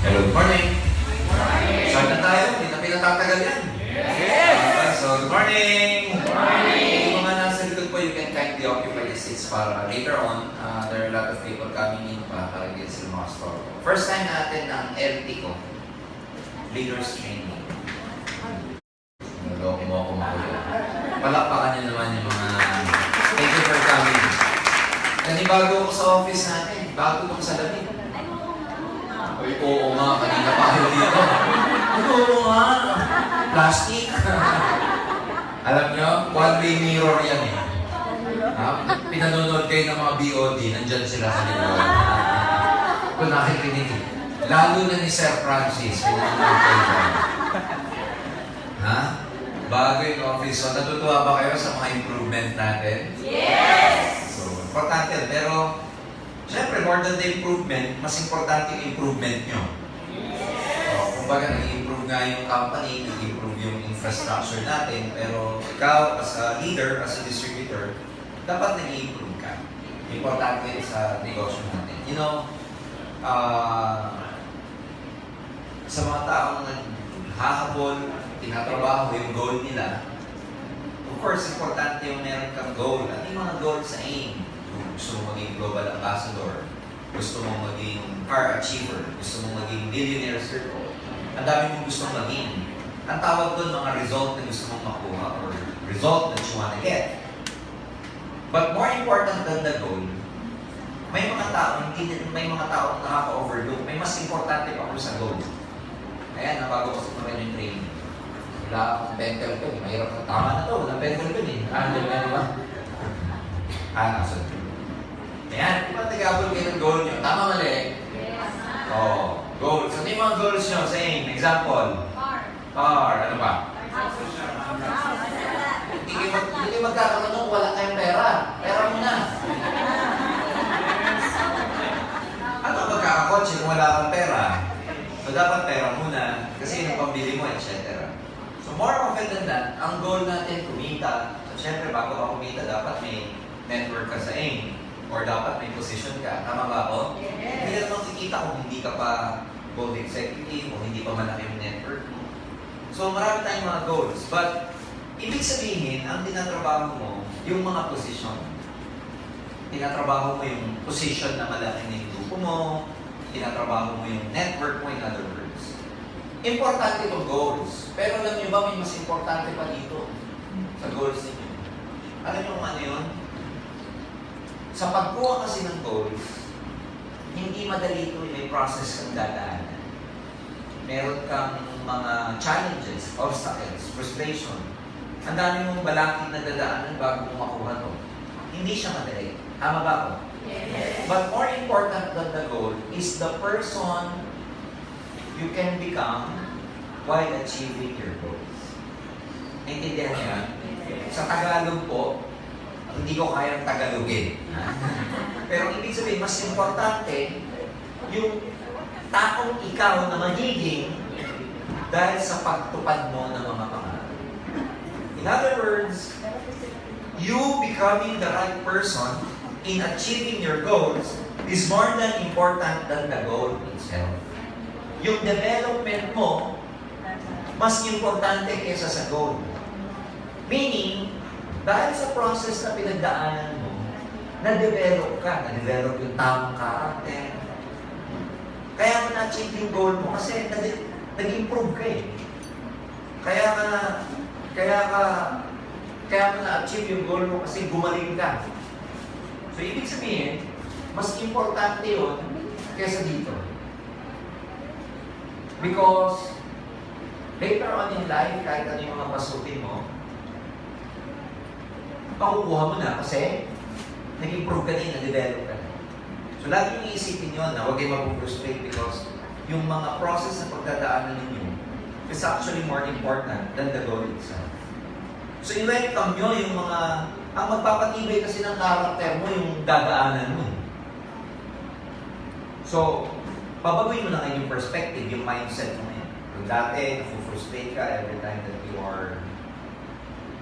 Good morning. Start na tayo. Hindi na pinatatagal yan. Yes! So, good morning. Good morning. Yung mga nasa likod po, you can kindly occupy the seats para later on, there are a lot of people coming in para din sila mga store. First time natin ang LT ko. Leaders Training. Naloko mo ako makulo. Palakpakan niyo naman yung mga thank you for coming. Kasi bago ako sa office natin. Bago ako sa lamig. Ay, oo nga, kanina pa kayo dito. Oo nga, plastic. Alam nyo, one-way mirror yan eh. Pinanonood kayo ng mga BOD, nandyan sila sa likod. Kung nakikinig, lalo na ni Sir Francis, pinanonood kayo dyan. Ha? Bago yung office, so natutuwa ba kayo sa mga improvement natin? Yes! So, importante, pero siyempre, more than the improvement, mas importante yung improvement nyo. So, kumbaga, nag-improve nga yung company, nag-improve yung infrastructure natin, pero ikaw, as a leader, as a distributor, dapat nag-improve ka. Importante sa negosyo natin. You know, sa mga taong naghahabol, tinatrabaho yung goal nila, of course, importante yung meron kang goal. At yung mga goal sa aim, gusto mong maging global ambassador, gusto mong maging car achiever, gusto mong maging millionaire circle, ang dami mong gusto mong maging. Ang tawag doon, mga result na gusto mong makuha or result that you want to get. But more important than the goal, may mga taong nakaka-overlook, may mas importante pa po sa goal. Ayan, nabago ko sa yung training. Wala akong pentel ko, mahirap na tama na to, walang pentel ko eh. Di ba? Nasa ayan, di ba nag-abol kayo ng goal nyo? Tama mali? Yes. Oh, goals. Ano yung mga goals nyo? Sa aim, example? Car. Ano ba? Hindi kayo magkakaroon kung wala kayong pera. Pera muna. Ano magkakakotse kung wala kang pera? So, dapat pera muna. Kasi yung pambili mo, etc. So, more often than that, ang goal natin kumita. So, syempre, bago ka kumita, dapat may network ka sa aim. Or dapat may position ka. Tama ba ako? Yes. Hindi ka naman kikita kung hindi ka pa gold executive o hindi pa malaki yung network mo. So, marami tayong mga goals. But, ibig sabihin, ang tinatrabaho mo, yung mga position. Tinatrabaho mo yung position na malaki na yung grupo mo. Tinatrabaho mo yung network mo, in other words. Importante itong goals. Pero alam niyo ba, may mas importante pa dito sa goals niyo. Alam niyo kung ano yun? Sa pagkuha kasi ng goals, hindi madali ito, may process kang dadaanan. Meron kang mga challenges, obstacles, frustration. Ang dami mong balakid na dadaanan bago mo makuha ito. Hindi siya madali. Tama ba ako? Yes. But more important than the goal is the person you can become while achieving your goals. Naintindihan niyo yan? Sa Tagalog po, hindi ko kayang Tagalogin. Pero ibig sabihin, mas importante yung taong ikaw na magiging dahil sa pagtupad mo ng mga pangarap. In other words, you becoming the right person in achieving your goals is more than important than the goal itself. Yung development mo, mas importante kaysa sa goal. Meaning, dahil sa process na pinagdaanan mo, na-develop ka, na-develop yung tamang karakter. Kaya mo na-achieve yung goal mo kasi nag-improve ka eh. Kaya mo na-achieve yung goal mo kasi gumaling ka. So, ibig sabihin, mas importante yun kaysa dito. Because, later on in life, kahit ano yung mga pasukin mo, makukuha mo na kasi nag-improve ka din, na-develop ka na. So, lagi yung iisipin nyo na huwag kayo mag-frustrate because yung mga process na pagdadaanan ninyo is actually more important than the goal itself. So, i-welcome nyo yung mga, ang magpapatibay kasi ng karakter mo yung dadaanan mo. So, pabaguhin mo na ngayon yung perspective, yung mindset mo ngayon. Kung dati, nafu-frustrate ka every time that you are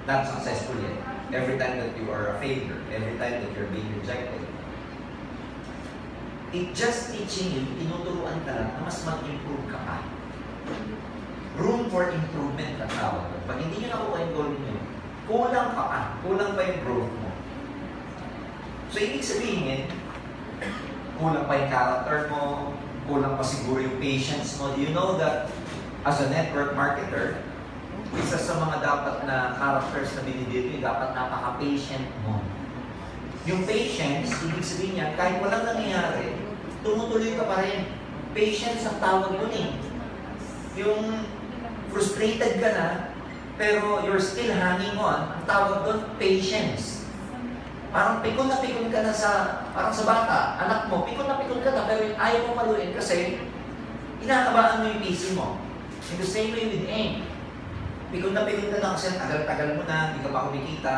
not successful yet. Every time that you are a failure, every time that you're being rejected. It just teaching you, tinuturuan tinuturuan ka lang na mas mag-improve ka pa. Room for improvement ang tawag. Pag hindi nyo nakuha yung goal nyo, kulang ka pa. Kulang pa yung growth mo. So, ibig sabihin, kulang pa yung character mo, kulang pa siguro yung patience mo. Do you know that as a network marketer, isa sa mga dapat na characters na binibigay, dapat napaka-patient mo. Yung patience, ibig sabihin niya, kahit walang nangyayari, tumutuloy ka pa rin. Patience ang tawag dun eh. Yung frustrated ka na, pero you're still hanging on, ang tawag dun, patience. Parang pikon na pikon ka na parang sa bata, anak mo, pikon na pikon ka na, pero ayaw mo paluin kasi inakabaan mo yung PC mo. In the same way with aim. Pikon na pikon ka na kasi tagal-tagal mo na, hindi ka pa kumikita,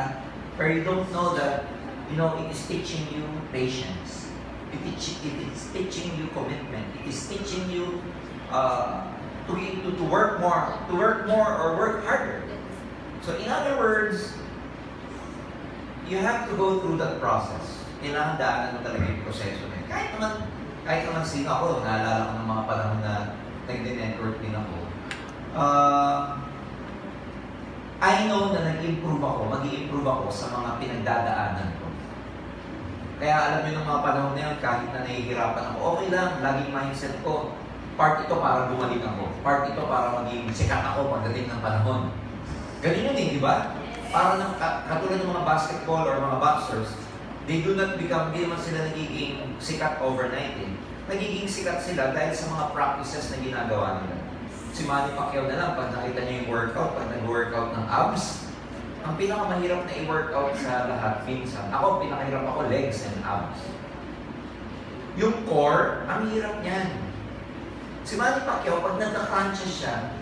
pero you don't know that, it is teaching you patience. It is teaching you commitment. It is teaching you to work more or work harder. So in other words, you have to go through that process. Kailangan daanan mo talaga yung proseso na. Kahit naman sino ako, naalala ko ng mga panahon na nag-network din ako. I know na nag-improve ako, mag-i-improve ako sa mga pinagdadaanan ko. Kaya alam niyo ng mga panahon na yun, kahit na nahihirapan ako, okay lang, laging mindset ko, part ito para gumaling ako. Part ito para maging sikat ako pagdating ng panahon. Ganun yun di ba? Para katulad ng mga basketball or mga boxers, they do not become, hindi naman sila nagiging sikat overnight eh. Nagiging sikat sila dahil sa mga practices na ginagawa nila. Si Manny Pacquiao na lang, pag nakita niyo yung workout, pag nag-workout ng abs, ang pinakamahirap na i-workout sa lahat minsan. Ako, pinakahirap ako legs and abs. Yung core, ang hirap niyan. Si Manny Pacquiao, pag nagka-crunches siya,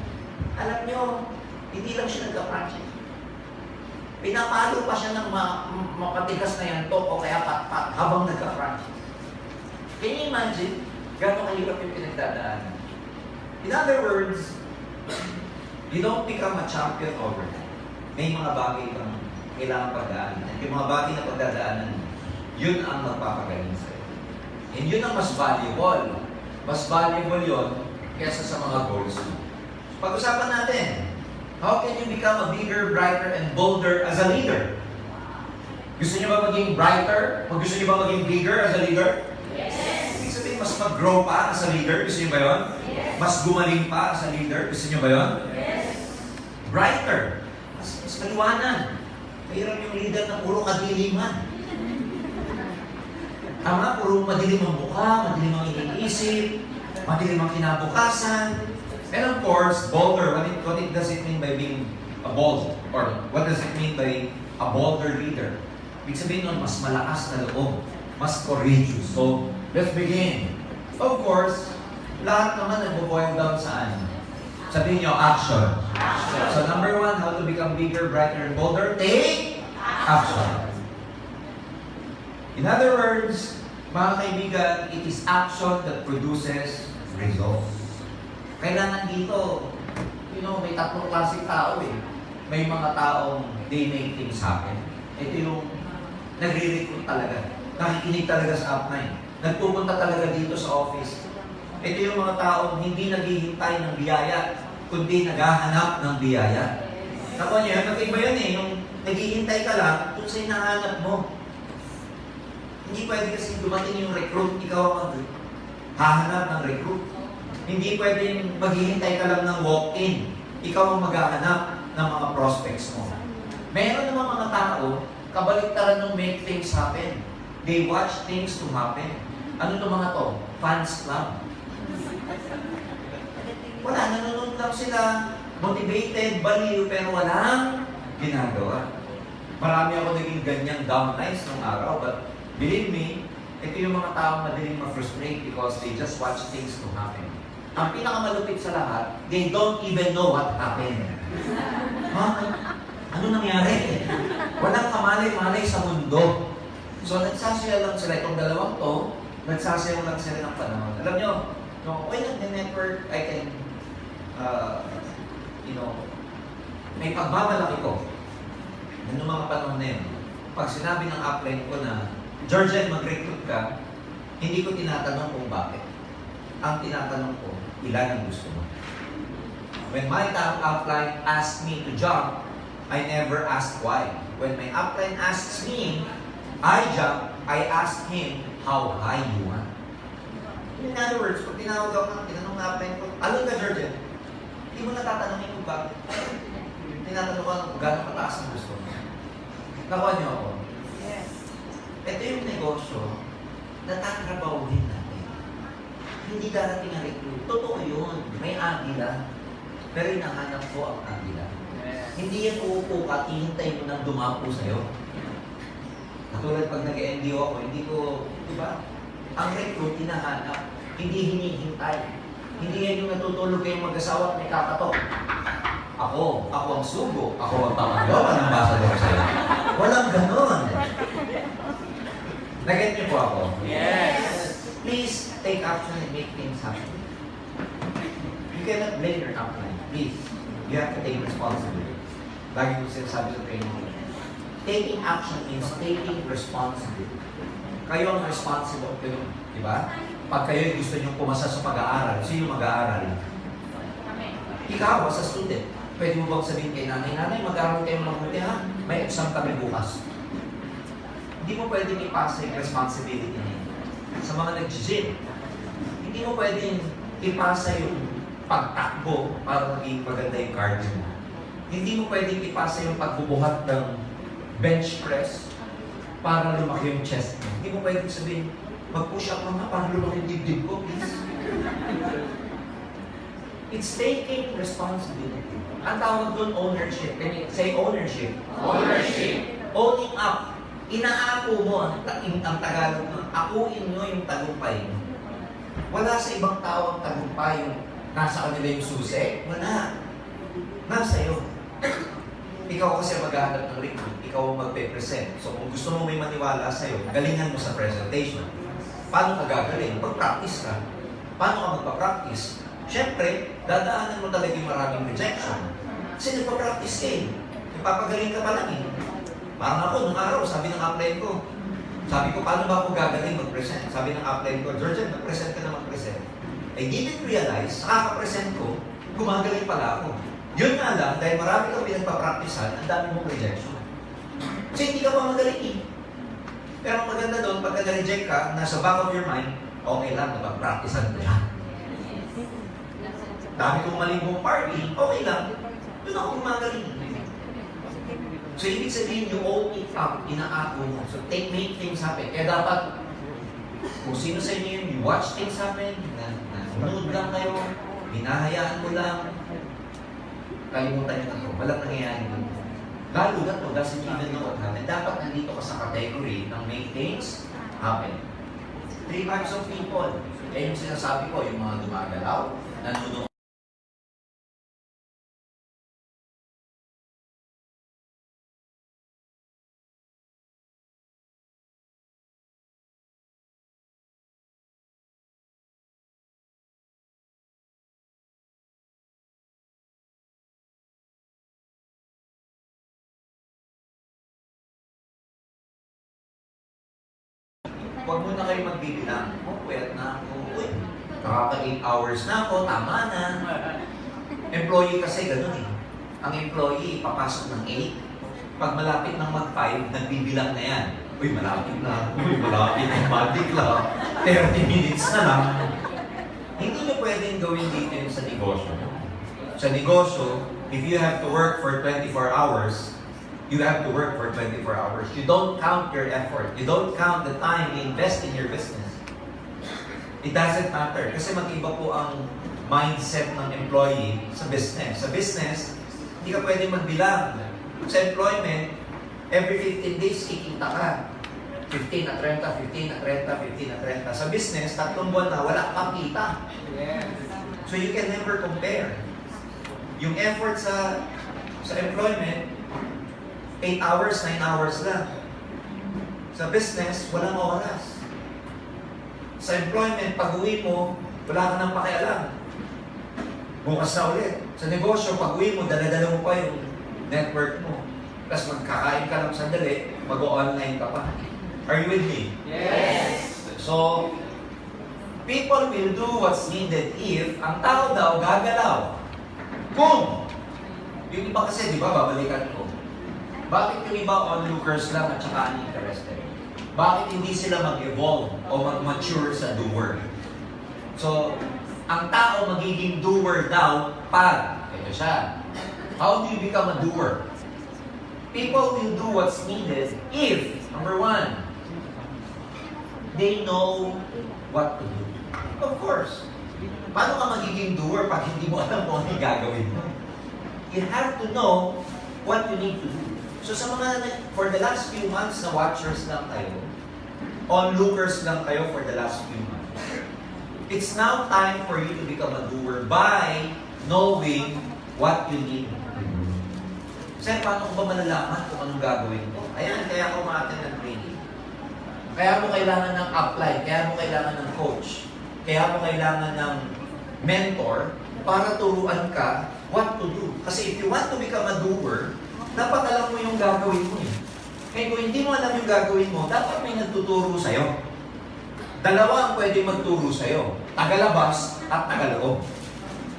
alam niyo, hindi lang siya nagka-crunches. Pinapalo pa siya ng mapatigas na yantok o kaya pat-pat habang nagka-crunches. Can you imagine gano'ng kahirap yung pinagdadaanan? In other words, you don't become a champion overnight. May mga bagay kang kailangan pagdaanan. At yung mga bagay na pagdadaanan, yun ang magpapagaling sa'yo. And yun ang mas valuable. Mas valuable yun kaysa sa mga goals mo. Pag-usapan natin, how can you become a bigger, brighter, and bolder as a leader? Gusto niyo ba maging brighter? Gusto niyo ba maging bigger as a leader? Yes! Ibig sabihin, mas mag-grow pa as a leader? Gusto niyo ba yun? Yes! Mas gumaling pa as a leader? Gusto niyo ba yun? Yes! Brighter. Mas maliwanag. Mayroon yung leader na puro kadiliman. Tama, puro madilim ang mukha, madilim ang iniisip, madilim ang kinabukasan. And of course, bolder. What does it mean by being a bold? Or what does it mean by a bolder leader? Ibig sabihin nun, mas malakas na loob, mas courageous. So, let's begin. Of course, lahat naman nag-boil down saan? Sabihin nyo, action. So number 1, how to become bigger, brighter, and bolder? Take action. In other words, mga kaibigan, it is action that produces results. Kailangan dito, may tatlong klaseng tao eh. May mga taong they make things happen. Ito yung nagre-recruit talaga. Nakikinig talaga sa upline. Nagpupunta talaga dito sa office. Ito yung mga taong hindi naghihintay ng biyaya, kundi naghahanap ng biyaya. Nakuha niyo, nag-iba yun eh. Yung naghihintay ka lang, kung sa hinahanap mo. Hindi pwede kasi dumating yung recruit, ikaw ang hahanap ng recruit. Hindi pwedeng maghihintay ka lang ng walk-in. Ikaw ang maghahanap ng mga prospects mo. Meron naman mga tao, kabaliktaran ng make things happen. They watch things to happen. Ano to mga to? Fans club. Wala, nanonood lang sila, motivated, baliw, pero walang ginagawa. Marami ako naging ganyang down nights nung araw, but believe me, ito yung mga taong madaling ma-frustrate because they just watch things to happen. Ang pinakamalupit sa lahat, they don't even know what happened. Ha? Ano nangyari? Walang kamalay-malay sa mundo. So, nagsasaya lang sila. Itong dalawang to, nagsasaya lang sila ng panahon. Alam nyo, no, when nag-network, I can, may pagbabalaki ko. Noong mga panahon na yun, pag sinabi ng upline ko na, Jurgen, mag-recruit ka, hindi ko tinatanong kung bakit. ang tinatanong ko, ilan ang gusto mo? When my upline asked me to jump, I never asked why. When my upline asks me, I jump, I ask him how high you want. In other words, pag tinawag ako tinanong ng upline ko, alon ka, Jurgen? Hindi mo natatanongin kung bakit. Tinatanong ko kung gano'ng mataas ang gusto mo. Nakuha niyo ako? Yes. Ito yung negosyo na tatrabahuhin natin. Hindi darating ang recruit. Totoo yun. May agila. Pero hinahanap ko ang agila. Hindi yan uupo ka, hihintay mo nang dumapo sa'yo. Katulad pag nag-NDO ako, hindi ko, di ba? Ang recruit, hinahanap. Hindi hinihintay. Hindi yan yung natutulog kayong mag-asawa at may kakatok. Ako ang sugo. Ako ang pamagawa. Anong basa doon sa'yo? Walang ganon. Nag-get niyo po ako? Yes. Please take action and make things happen. You cannot blame your upline. Please. You have to take responsibility. Lagi ko sinasabi sa training. Taking action means taking responsibility. Kayo ang responsible. Di ba? Pag kayo gusto nyo pumasa sa pag-aaral, sino mag-aaral? Ikaw, as a student, pwede mo bang sabihin kay nanay, mag-aaral kayo mabuti ha? May exam kami bukas. Hindi mo pwedeng ipasa yung responsibility niya. Sa mga nag-gym, hindi mo pwedeng ipasa yung pagtakbo para maging maganda yung cardio mo. Hindi mo pwedeng ipasa yung pagbubuhat ng bench press para lumaki yung chest mo. Hindi mo pwedeng sabihin, mag-push up lang na para lumaki yung dibdib ko, please. It's taking responsibility. Ang tawag doon, ownership. Can you say ownership? Ownership. Owning up. Inaako mo, ang Tagalog nun, akuin nyo yung tagumpay mo. Wala sa ibang tao ang tagumpay yung nasa kanila yung susi. Wala. Nasa iyo. Ikaw kasi maghahanap ng recruit. Ikaw ang magpe-present. So kung gusto mo may maniwala sa'yo, galingan mo sa presentation. Paano ka gagaling? Mag-practice ka. Paano ka magpa-practice? Siyempre, dadaanan mo talaga yung maraming rejection. Kasi nagpa-practice ka eh. Ipapagaling ka pa lang eh. Parang ako, nung araw, sabi ng upline ko, sabi ko, paano ba ako gagaling mag-present? Sabi ng upline ko, Jurgen, mag-present ka na mag-present. I didn't realize, nakaka-present ko, gumagaling pala ako. Yun nga lang, dahil marami kang pinagpa-practicean, ang dami mong rejection. Kasi hindi ka pa magaling eh. Pero ang maganda doon, pagka na-reject ka, nasa back of your mind, okay lang, napag-practicean ko yan. Dami kong maling party, okay lang. Doon ako gumagaling. So, ibig sabihin, you own it up, inaako mo. So, make things happen. Kaya dapat, kung sino sa inyo yun, you watch things happen, nanonood lang kayo, hinahayaan mo lang, kalimutan nyo na ito. Walang nangyayari dito. Lalo na ito, doesn't even know what happened. Dapat nandito ka sa category ng make things happen. 3 types of people. Kaya yung sinasabi ko, yung mga gumagalaw, nanonood. Huwag muna kayo magbibilang. Pwede na ako. Uy, nakaka 8 hours na ako, tama na. Employee kasi ganun eh. Ang employee, papasok ng 8. Pag malapit ng mag-5, nagbibilang na yan. Uy, malapit na. Uy, malapit na. Matik lang. 30 minutes na lang. Hindi nyo pwedeng gawin dito yung sa negosyo. Sa negosyo, if you have to work for 24 hours, you have to work for 24 hours. You don't count your effort. You don't count the time you invest in your business. It doesn't matter. Kasi mag-iba po ang mindset ng employee sa business. Sa business, hindi ka pwede magbilang. Sa employment, every 15 days, kikita ka. 15 na 30, 15 na 30, 15 na 30. Sa business, 3 buwan na wala kang kita. So you can never compare. Yung effort sa employment, 8 hours, 9 hours lang. Sa business, walang oras. Sa employment, pag-uwi mo, wala ka nang pakialam. Bukas na ulit. Sa negosyo, pag-uwi mo, dala-dala mo pa yung network mo. Tapos magkakain ka lang sandali, mag-online ka pa. Are you with me? Yes! So, People will do what's needed if ang tao daw gagalaw. Kung! Yung iba kasi, di ba, babalikan ko. Bakit yung iba onlookers lang at saka uninterested? Bakit hindi sila mag-evolve o mag-mature sa doer? So, ang tao magiging doer daw pag, ito siya. How do you become a doer? People will do what's needed if, number one, they know what to do. Of course. Paano ka magiging doer pag hindi mo alam kung ano gagawin mo? You have to know what you need to do. So sa mga, for the last few months na watchers lang kayo, onlookers lang kayo for the last few months, it's now time for you to become a doer by knowing what you need to do. Sir, paano ko ba malalaman kung anong gagawin ko? Ayan, kaya ako ma-attend ng training. Kaya mo kailangan ng upline, kaya mo kailangan ng coach, kaya mo kailangan ng mentor para turuan ka what to do. Kasi if you want to become a doer, dapat alam mo yung gagawin mo eh. Kaya kung hindi mo alam yung gagawin mo, dapat may nagtuturo sa'yo. Dalawa ang pwede magturo sa'yo. Tagalabas at tagaloob.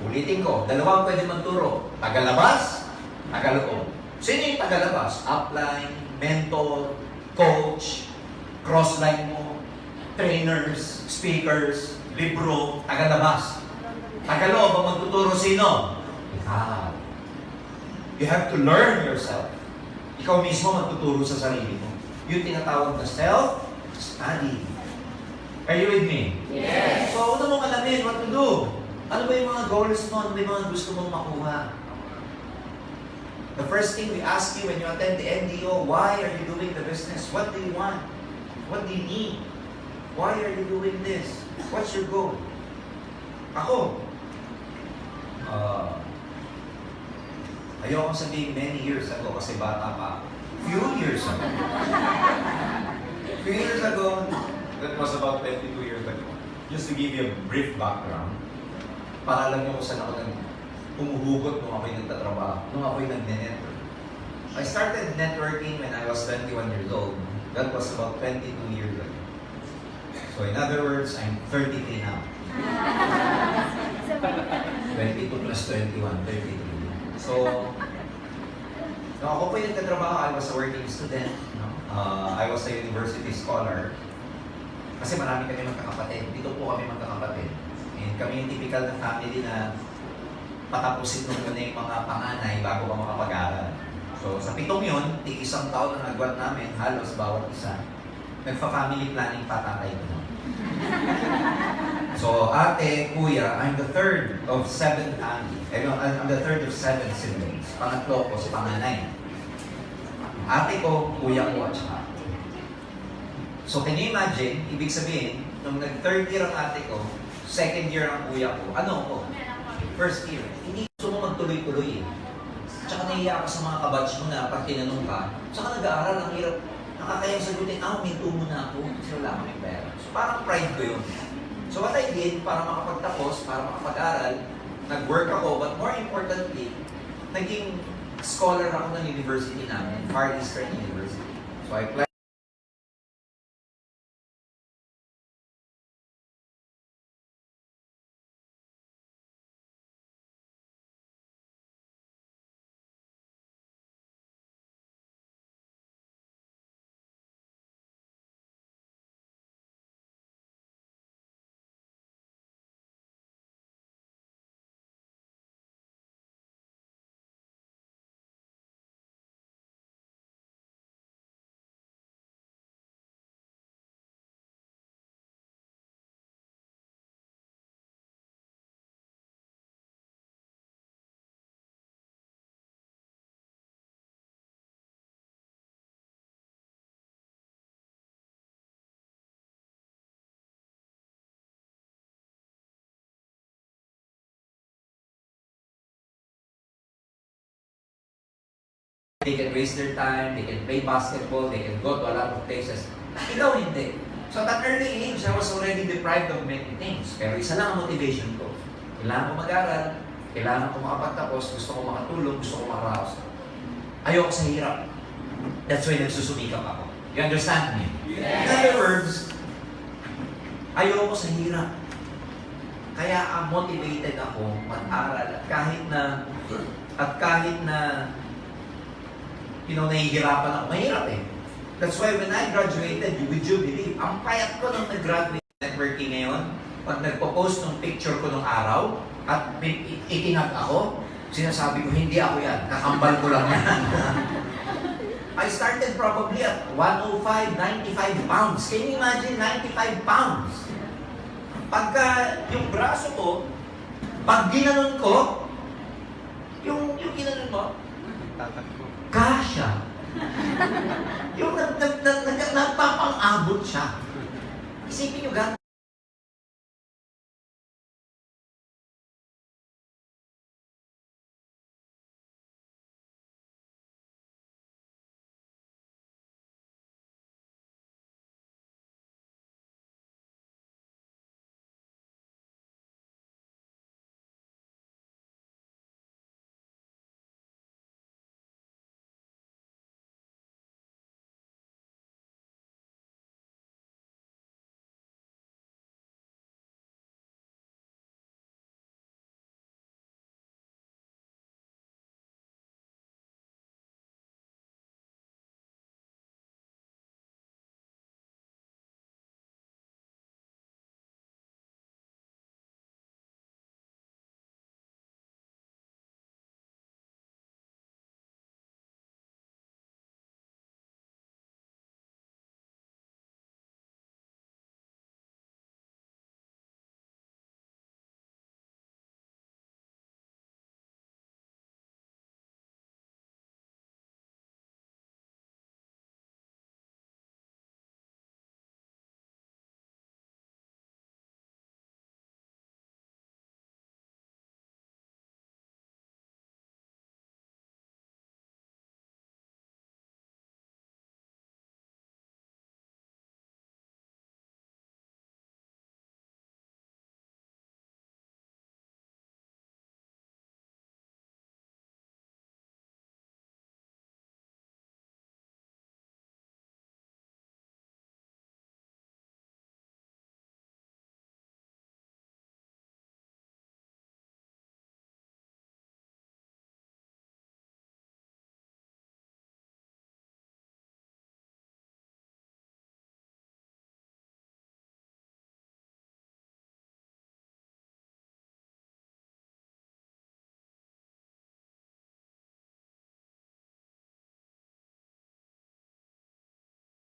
Ulitin ko, dalawa ang pwede magturo. Tagalabas, tagaloob. Sino yung tagalabas? Upline, mentor, coach, crossline mo, trainers, speakers, libro, tagalabas. Tagaloob ang magtuturo sino? Ikaw. You have to learn yourself. Ikaw mismo magtuturo sa sarili mo. Yung tinatawag na self-study. Are you with me? Yes. So, una mong alamin what to do. Ano ba yung mga goals mo? Ano ba yung mga gusto mong makuha? The first thing we ask you when you attend the NDO, why are you doing the business? What do you want? What do you need? Why are you doing this? What's your goal? Ako, ayoko sabihin many years ago kasi bata pa. Few years ago. Few years ago, that was about 22 years ago. Just to give you a brief background, para alam niyo kung saan ako humuhugot nung ako'y nagtatrabaho, nung ako'y nagne-network. I started networking when I was 21 years old. That was about 22 years ago. So in other words, I'm 33 now. 22 plus 21, 33. So, nung ako po yung nagtatrabaho, I was a working student. No? I was a university scholar. Kasi marami kami magkakapatid. Dito po kami magkakapatid. And kami yung typical na family na patapusin nung muna yung mga panganay bago ka makapag-aral. So, sa 7 yun, isang taon na nagwat namin, halos bawat isa. Nagpa-family planning pa tatay ko. So, ate, kuya, I'm the third of 7 family. I'm the third of 7 siblings. Pangatlo ko, si panganay. Ate ko, kuya ko, at saka. So, can you imagine, ibig sabihin, nung nag-third year ang ate ko, second year ang kuya ko, ano ko? First year. Hindi gusto mo magtuloy-tuloy eh. Tsaka nahiya ka sa mga kabatch mo na pag tinanong ka, tsaka nag-aaral, ang hirap, nakakayang sagutin, minto mo na ako, kasi wala kaming pera. So, parang pride ko yun. So what I did, para makapagtapos, para makapag-aral, nag-work ako, but more importantly, naging scholar ako ng university namin, Far Eastern University. So I applied. They can waste their time, they can play basketball, they can go to a lot of places. Ikaw hindi. So at an early age, I was already deprived of many things. Pero isa lang ang motivation ko. Kailangan ko mag-aral, kailangan ko makapagtapos, gusto ko makatulong, gusto ko makaraos. Ayoko sa hirap. That's why nagsusumikap ako. You understand me? Yes. In other words, ayoko sa hirap. Kaya motivated ako mag-aral at kahit na nahihirapan ako. Mahirap eh. That's why when I graduated, would you believe, ang payat ko nung nag-graduate networking ngayon, pag nagpo-post ng picture ko nung araw at itinag ako, sinasabi ko, hindi ako yan. Nakambal ko lang yan. I started probably at 105, 95 pounds. Can you imagine 95 pounds? Pagka yung braso ko, pag ginanon ko, yung ginanon mo, kasya. Yung nagpapang-abot siya. Isipin nyo gano'n.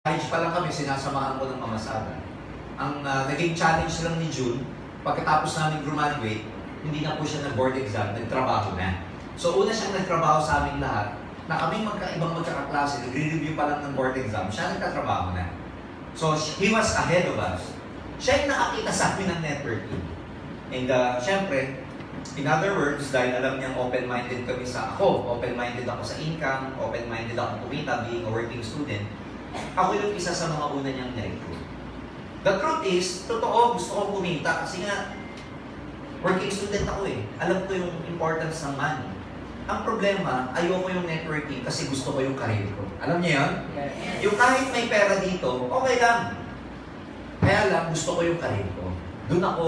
College pa lang kami, sinasamahan ko ng mamasada. Ang naging challenge lang ni June, pagkatapos namin graduate, hindi na po siya nag-board exam, nagtrabaho na. So una siyang nagtrabaho sa amin lahat, na kaming magkakaklase, nagre-review pa lang ng board exam, siya nagtatrabaho na. So he was ahead of us. Siya yung nakakita sa amin ng networking. And syempre, in other words, dahil alam niyang open-minded kami open-minded ako sa income, open-minded ako kumita, being a working student, ako yung isa sa mga una niyang na-recruit. The truth is, totoo, gusto kong kumita kasi nga, working student ako eh. Alam ko yung importance ng money. Ang problema, ayoko yung networking kasi gusto ko yung career ko. Alam niyo yun? Yes. Yung kahit may pera dito, okay lang. Kaya lang, gusto ko yung career ko. Doon ako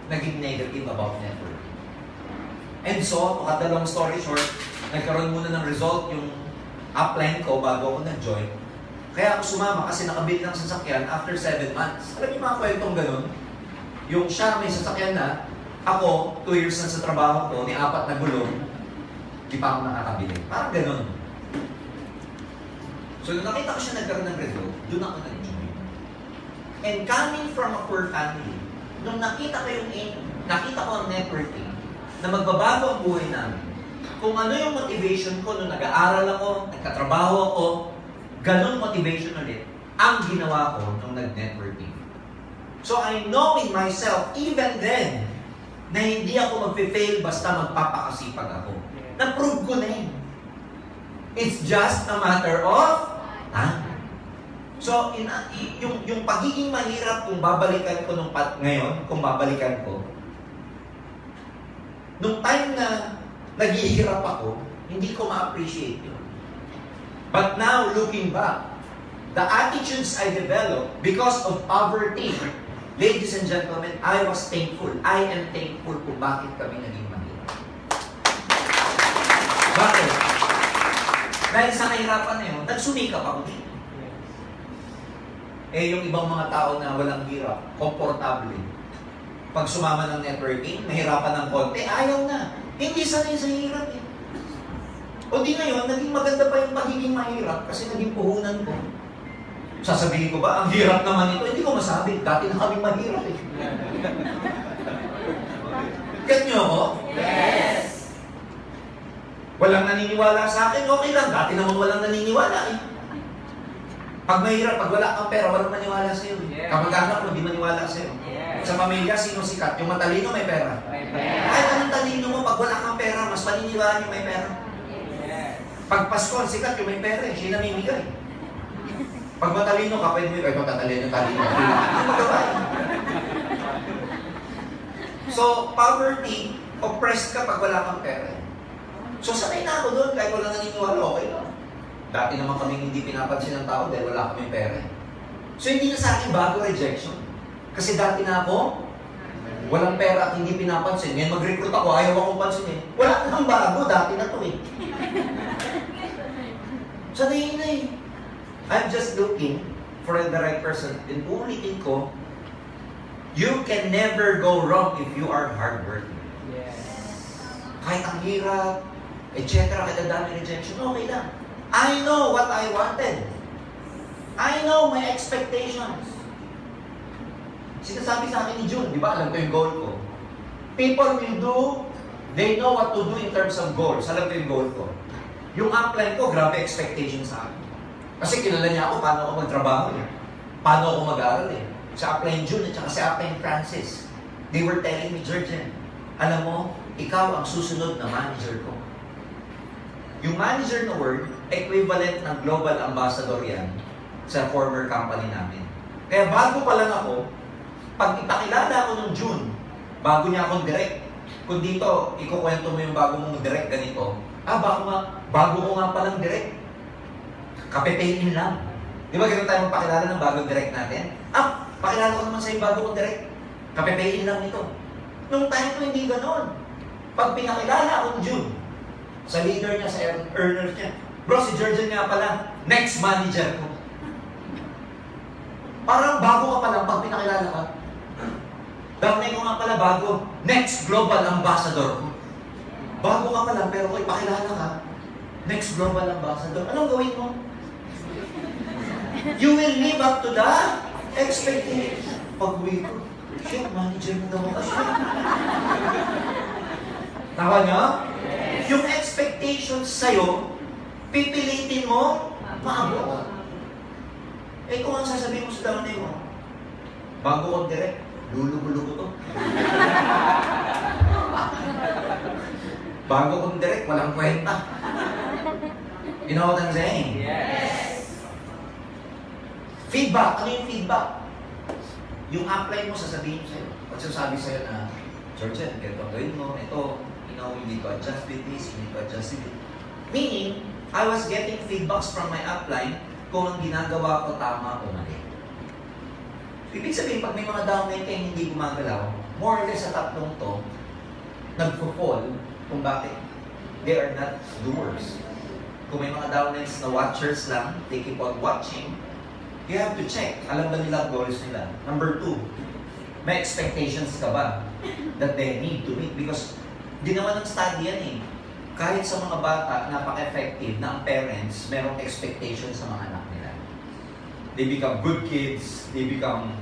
naging negative about networking. And so, to cut the long story short, nagkaroon muna ng result yung upline ko bago ako nag-join. Kaya ako sumama kasi nakabili ng sasakyan after 7 months. Alam niyo mga kwentong ganun? Yung siya may sasakyan na, ako, 2 years na sa trabaho ko, ni 4 na gulong, di pa ako nakakabili. Parang ganun. So, nung nakita ko siya nagkaroon ng result, doon ako nag-join. And coming from a poor family, nung nakita ko ang networking, na magbabago ang buhay namin, kung ano yung motivation ko nung nag-aaral ako, nagkatrabaho ako, ganun motivation ulit ang ginawa ko nung nag-networking. So I know in myself, even then, na hindi ako mag-fail basta magpapakasipag ako. Na-prove ko na yun. It's just a matter of time. So, yung pagiging mahirap kung babalikan ko ngayon, kung babalikan ko, nung time na naghihirap ako, hindi ko ma-appreciate yun. But now, looking back, the attitudes I developed because of poverty Ladies and gentlemen, I was thankful. I am thankful kung bakit kami naging mahirap. Bakit? Dahil sa kahirapan na yun, nagsumikap ako dito. Eh, yung ibang mga tao na walang hirap, komportable. Pag sumama ng networking, mahirapan ng konti, ayaw na. Hindi sanay sa hirap eh. O di ngayon, naging maganda pa yung pagiging mahirap kasi naging puhunan ko. Sasabihin ko ba, ang hirap naman ito? Hindi ko masabi. Dati na kami mahirap eh. Get nyo ako? Yes. Walang naniniwala sa akin, okay lang. Dati naman walang naniniwala eh. Pag mahirap, pag wala kang pera, walang maniwala sa'yo. Yeah. Kamag-anak mo, di maniwala sa'yo. Yeah. Sa pamilya, sino sikat? Yung matalino may pera. Kahit anong talino mo, pag wala kang pera, mas maniniwala yung may pera. Yes. Pag Pasko, sikat yung may pera eh. Siya namimigay. Pag matalino ka, pwede mo ito tatalino. Hindi magawa eh. So, poverty, oppressed ka pag wala kang pera. So, sanay na ako doon, kahit wala naniniwala, okay lang. Dati naman kaming hindi pinapansin ng tao dahil wala kaming pera. So, hindi na sa akin bago rejection. Kasi dati na ako, walang pera at hindi pinapansin. Ngayon mag-recruit ako, ayaw akong pansinin. Wala nang bago, dati na to eh. Sanay na eh. I'm just looking for the right person. And uulitin ko, you can never go wrong if you are hardworking. Yes. Kahit ang hirap, etc. Kahit ang dami rejection, okay lang. I know what I wanted. I know my expectations. Sinasabi sa akin ni June, di ba? Alam ko yung goal ko. People will do, they know what to do in terms of goals. Alam ko yung goal ko. Yung upline ko, grabe expectation sa akin. Kasi kilala niya ako paano ako magtrabaho eh. Paano ako mag-aaral eh. Sa upline June at saka sa upline Francis. They were telling me, Jurgen, alam mo, ikaw ang susunod na manager ko. Yung manager na word, equivalent ng global ambassador yan sa former company namin. Kaya bago pa lang ako, pag ipakilala ako nung June, bago niya akong direct, kung dito, ikukwento mo yung bago mong direct ganito, bago ko nga palang direct. Kapepein lang. Di ba ganun tayo magpakilala ng bagong direct natin? Pakilala ko naman sa yung bago kong direct. Kapepein lang ito. Nung time ko hindi ganon. Pag pinakilala akong June, sa leader niya, sa earners niya, bro, si Jurgen nga pala, next manager ko. Parang bago ka pa lang pag pinakilala ka. Damay ko nga pala bago, next global ambassador ko. Bago ka pa lang, pero kung ipakilala ka, next global ambassador, anong gawin mo? You will live up to the expectation. Pag-uwi ko, shit, manager mo daw ako. Tawa niya? Yung expectations sa'yo, pipilitin mo, maabot. Eh kung ang sasabihin mo sa downline mo, bago kong direct, lulugulo ko to. Bago kong direct, walang kwenta. You know what I'm saying? Yes. Feedback. Ano yung feedback? Yung upline mo, sasabihin mo sa'yo. Pag sasabi sa'yo na, Jurgen, ganito ang gawin mo, ito, you need to adjust with this, you need to adjust with it. Meaning, I was getting feedbacks from my upline kung ang ginagawa ko tama o mali. Ibig sabihin, pag may mga downline kayo hindi gumagalaw, more or less sa tatlong to, nagpo-fall kung bakit they are not doers. Kung may mga downlines na watchers lang, they keep on watching, you have to check. Alam ba nila goals nila? Number 2, may expectations ka ba that they need to meet? Because di naman ang study yan eh. Kahit sa mga bata, napaka-effective na ang parents, merong expectations sa mga anak nila. They become good kids, they become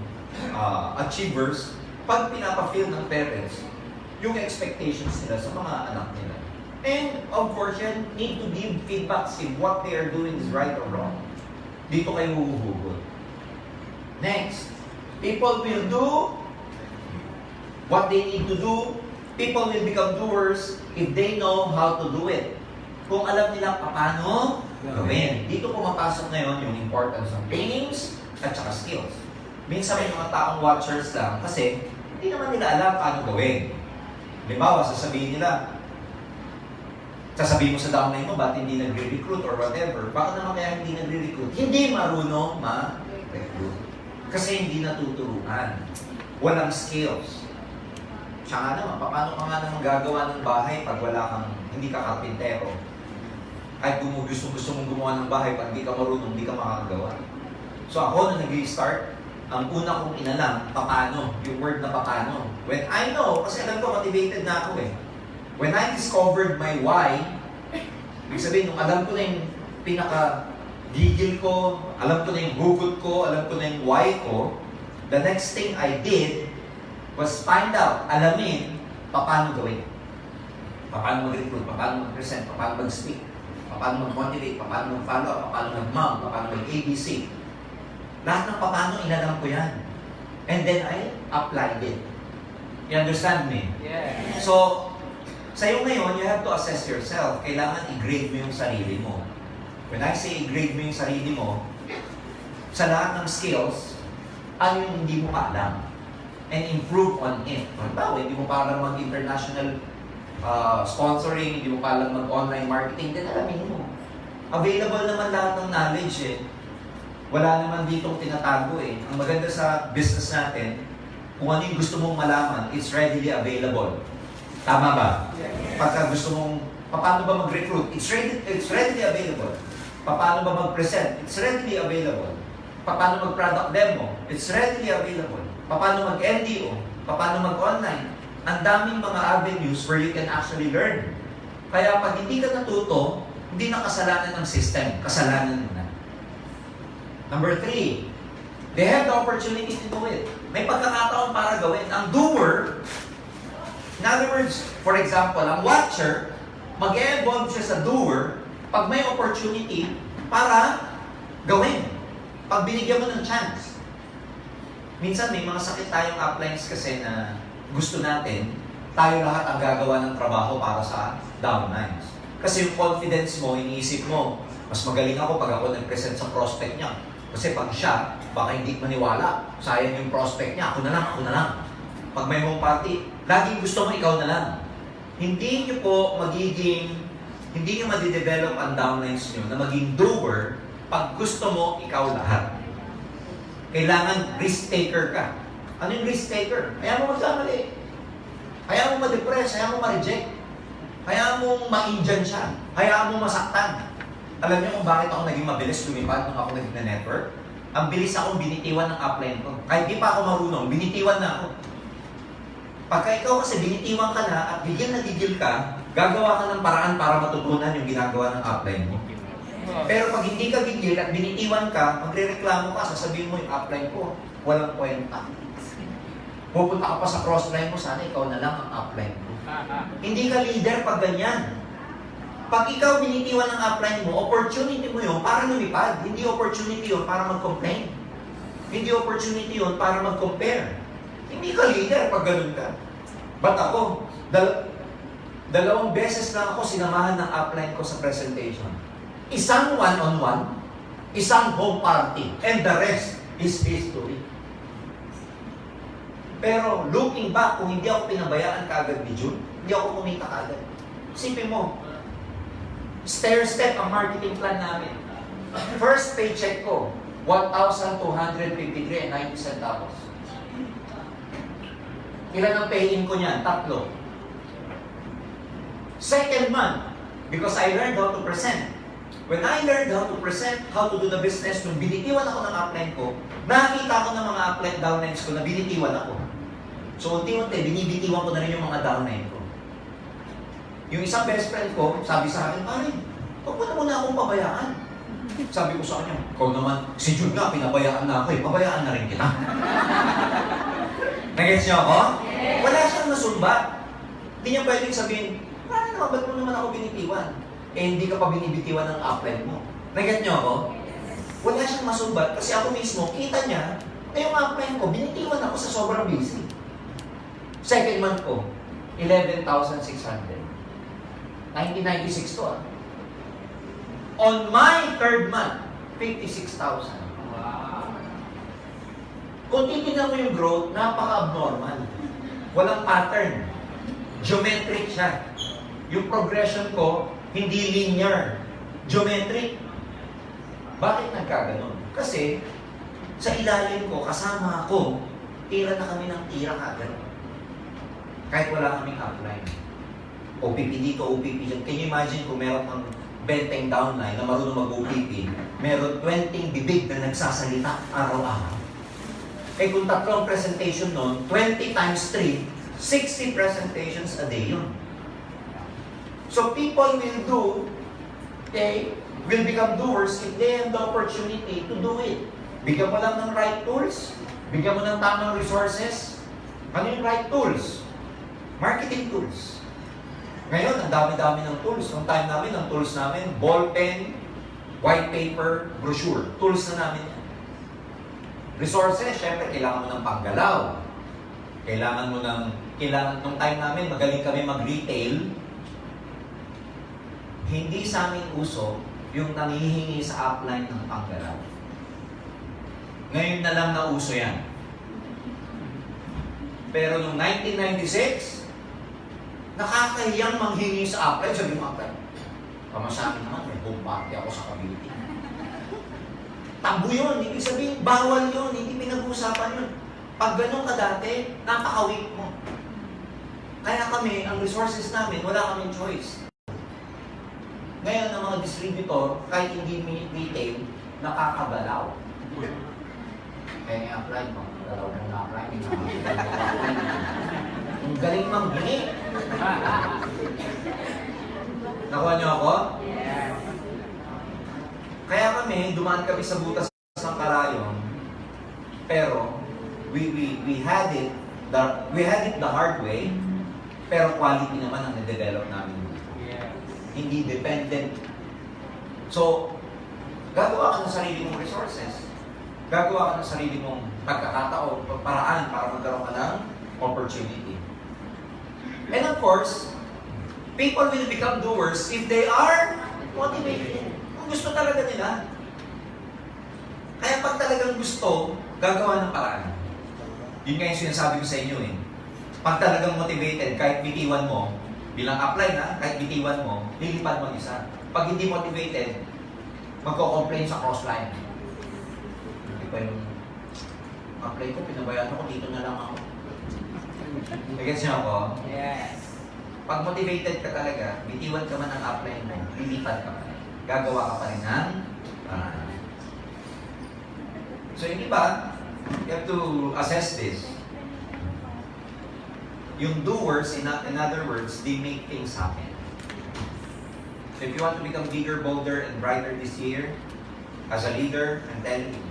achievers. Pag pinapa-feel ng parents, yung expectations nila sa mga anak nila. And of course, yan, need to give feedbacks if what they are doing is right or wrong. Dito kayo huhugot. Next, people will do what they need to do. People will become doers if they know how to do it. Kung alam nila paano gawin. Dito pumapasok ngayon yung importance ng trainings at saka skills. Minsan may mga taong watchers lang kasi hindi naman nila alam paano gawin. Halimbawa, sasabihin mo sa downline mo, ba't hindi nagre-recruit or whatever? Bakit naman kaya hindi nagre-recruit? Hindi marunong ma-recruit. Kasi hindi natuturuan. walang skills. Siya nga naman, paano ka nga naman gagawa ng bahay pag wala kang, hindi ka karpintero? Kahit gusto mong gumawa ng bahay, pag hindi ka marunong, hindi ka makakagawa. So ako, nung nag-start, ang una kong inalam, paano, yung word na paano. When I know, kasi alam ko, motivated na ako eh. When I discovered my why, ibig sabihin, nung alam ko na yung pinaka-gigil ko, alam ko na yung hugot ko, alam ko na yung why ko, the next thing I did was find out, alamin, paano gawin. Paano mag-recruit, paano mag-present, paano mag-speak, paano mag-motivate, paano mag-follow up, paano mag-mount, paano mag-ABC. Lahat ng paano, inalam ko yan. And then I applied it. You understand me? Yes. So, sa'yo ngayon, you have to assess yourself. Kailangan i-grade mo yung sarili mo. When I say i-grade mo yung sarili mo, sa lahat ng skills, ano yung hindi mo pa alam? And improve on it. Halimbawa, hindi mo pa alam mag-international sponsoring, hindi mo pa alam mag-online marketing, then alamin mo. Available naman lahat ng knowledge eh. Wala naman ditong tinatago eh. Ang maganda sa business natin, kung ano yung gusto mong malaman, it's readily available. Tama ba? Pagka gusto mong, paano ba mag-recruit? It's readily available. Paano ba mag-present? It's readily available. Paano mag-product demo? It's readily available. Paano mag-NDO? Paano mag-online? Ang daming mga avenues where you can actually learn. Kaya pag hindi ka natuto, hindi na kasalanan ng system. Kasalanan mo na. Number 3, they have the opportunity to do it. May pagkakataon para gawin. Ang doer, in other words, for example, ang watcher, mag-evolve siya sa doer pag may opportunity para gawin. Pag binigyan mo ng chance. Minsan may mga sakit tayong uplines kasi na gusto natin, tayo lahat ang gagawa ng trabaho para sa downlines. Kasi yung confidence mo, iniisip mo, mas magaling ako pag ako nag-present sa prospect niya. Kasi pag siya, baka hindi maniwala. Sayang yung prospect niya. Ako na lang. Pag may home party, laging gusto mo ikaw na lang. Hindi nyo madidevelop ang downlines nyo na maging doer pag gusto mo ikaw lahat. Kailangan risk-taker ka. Ano yung risk-taker? Kaya mo magkamali. Kaya mo ma-depress, kaya mo ma-reject. Kaya mo ma-Indian siya. Kaya mo masaktan. Alam niyo kung bakit ako naging mabilis lumipad nung ako naging na-network? Ang bilis akong binitiwan ng upline ko. Kahit di pa ako marunong, binitiwan na ako. Pagka ikaw kasi binitiwan ka na at gigil na gigil ka, gagawa ka ng paraan para matutunan yung ginagawa ng upline mo. Pero pag hindi ka gigil at binitiwan ka, magre-reklamo ka, sasabihin mo yung upline ko, walang kwenta. Pupunta ka pa sa crossline mo, sana ikaw na lang ang upline ko. Hindi ka leader pag ganyan. Pag ikaw binitiwan ng upline mo, opportunity mo yun para lumipad. Hindi opportunity yun para mag-complain. Hindi opportunity yun para mag-compare. Hindi ka leader pag ganun ka. But ako, dalawang beses lang ako sinamahan ng upline ko sa presentation. Isang one-on-one, isang home party, and the rest is history. Pero looking back, kung hindi ako pinabayaan kaagad ni June, hindi ako kumita kaagad. Isipin mo, stair-step ang marketing plan namin. First paycheck ko, 1,253.90 centavos. Ilan ang pay-in ko niyan? 3. Second month, because I learned how to present. When I learned how to present, how to do the business, nung binitiwan ako ng upline ko, nakita ko ng mga upline downlines ko na binitiwan ako. So, unti-unti, binibitiwan ko na rin yung mga downline ko. Yung isang best friend ko, sabi sa akin, pare, huwag mo na muna akong pabayaan. Sabi ko sa kanya, ikaw naman, si Jude nga, pinabayaan na ako eh, pabayaan na rin kita. Nag-gets niyo ako? Yes. Wala siyang nasumbat. Hindi niya pwedeng sabihin, pare naman, ba't mo naman ako binitiwan? Eh, hindi ka pa binibitiwan ng upline mo. Nag-gets niyo ako? Wala siyang masumbat kasi ako mismo, kita niya, na yung upline ko, binitiwan ako sa sobrang busy. Second month ko, 11,600. 1996 to ah. On my third month, 56,000. Wow. Kung titignan mo yung growth, napaka-abnormal. Walang pattern. Geometric siya. Yung progression ko, hindi linear. Geometric. Bakit nagkaganon? Kasi, sa ilalim ko, kasama ako tira na kami ng tira kagad. Kahit wala kaming upline. OPP dito, OPP dyan. Can you imagine kung meron kang benteng downline na marunong mag-OPP, meron 20 bibig na nagsasalita araw-araw. Eh kung tatlong presentation nun, 20 times 3, 60 presentations a day yun. So people will do, okay, will become doers if they have the opportunity to do it. Bigyan mo lang ng right tools, bigyan mo ng tamang resources. Ano yung right tools? Marketing tools. Ngayon, ang dami-dami ng tools. Noong time namin, ang tools namin, ball pen, white paper, brochure. Tools na namin yan. Resources, syempre, kailangan mo ng panggalaw. Nung time namin, magaling kami mag-retail. Hindi sa amin uso yung nangihingi sa upline ng panggalaw. Ngayon na lang na uso yan. Pero noong 1996, nakakahiyang manghingi sa upline. Sabi mo, upline, pamasahin naman, may home party ako sa Cavite. Tabu yun, ibig sabihin, bawal yun, hindi pinag-uusapan yun. Pag ganun ka dati, napaka-weak mo. Kaya kami, ang resources namin, wala kaming choice. Ngayon, ang mga distributor, kahit hindi retail, nakakabalaw. Kaya nga-apply mo, dalaw mo na-apply, ang galing manghingi. Nakuha niyo ako? Yes. Kaya kami, dumaan kami sa butas ng karayon, pero we had it the hard way, pero quality naman ang na-develop namin. Yes. Hindi dependent. So, gagawa ka ng sarili mong resources. Gagawa ka ng sarili mong pagkakataon, paraan para magkaroon ka ng opportunity. And of course, people will become doers if they are motivated. Kung gusto talaga nila. Kaya pag talagang gusto, gagawa ng paraan. Yun nga yung sinasabi ko sa inyo eh. Pag talagang motivated, kahit bitiwan mo, bilang apply na, kahit bitiwan mo, lilipad mo isa. Pag hindi motivated, magko-complain sa crossline. Hindi pa yung apply ko, pinabayaan ako, dito na lang ako. Nagets niyo ako? Yes. Pag motivated ka talaga, bitiwan ka man ang upline mo, lilipad ka pa rin. Gagawa ka pa rin ng paraan. So yung iba, you have to assess this. Yung doers, in other words, they make things happen. So if you want to become bigger, bolder, and brighter this year, as a leader, I'm telling you,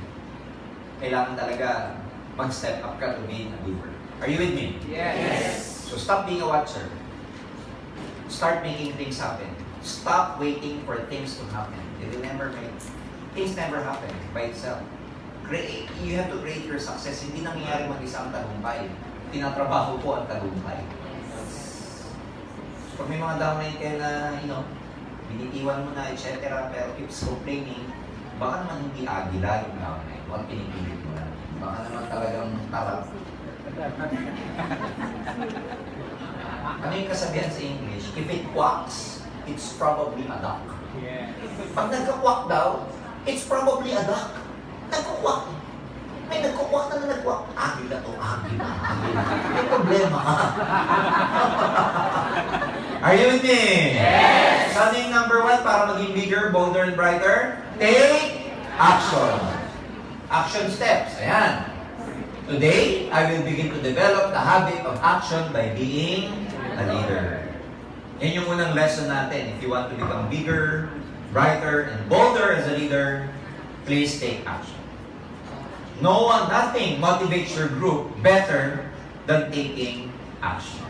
kailangan talaga mag-step up ka to being a doer. Are you with me? Yes. So stop being a watcher. Start making things happen. Stop waiting for things to happen. Things never happen by itself. You have to create your success. Hindi nangyayari mag-isa ang tagumpay. Tinatrabaho po ang tagumpay. So pag may mga downline kayo na, binitiwan mo na, etc. pero keeps complaining, baka naman hindi agila yung downline. Huwag pinipilit mo lang. Baka naman talagang tarap. Ano yung kasabihan sa English? If it quacks, it's probably a duck. Yes. Pag nagka-quack daw, it's probably a duck. Nagka-quack. May nagka-quack na nag-quack. Agila to, agila. May problema ka. Are you with me? Yes! Ano yung number 1 para maging bigger, bolder, and brighter? Take action. Action steps. Ayan. Today, I will begin to develop the habit of action by being a leader. Yan yung unang lesson natin. If you want to become bigger, brighter, and bolder as a leader, please take action. Nothing motivates your group better than taking action.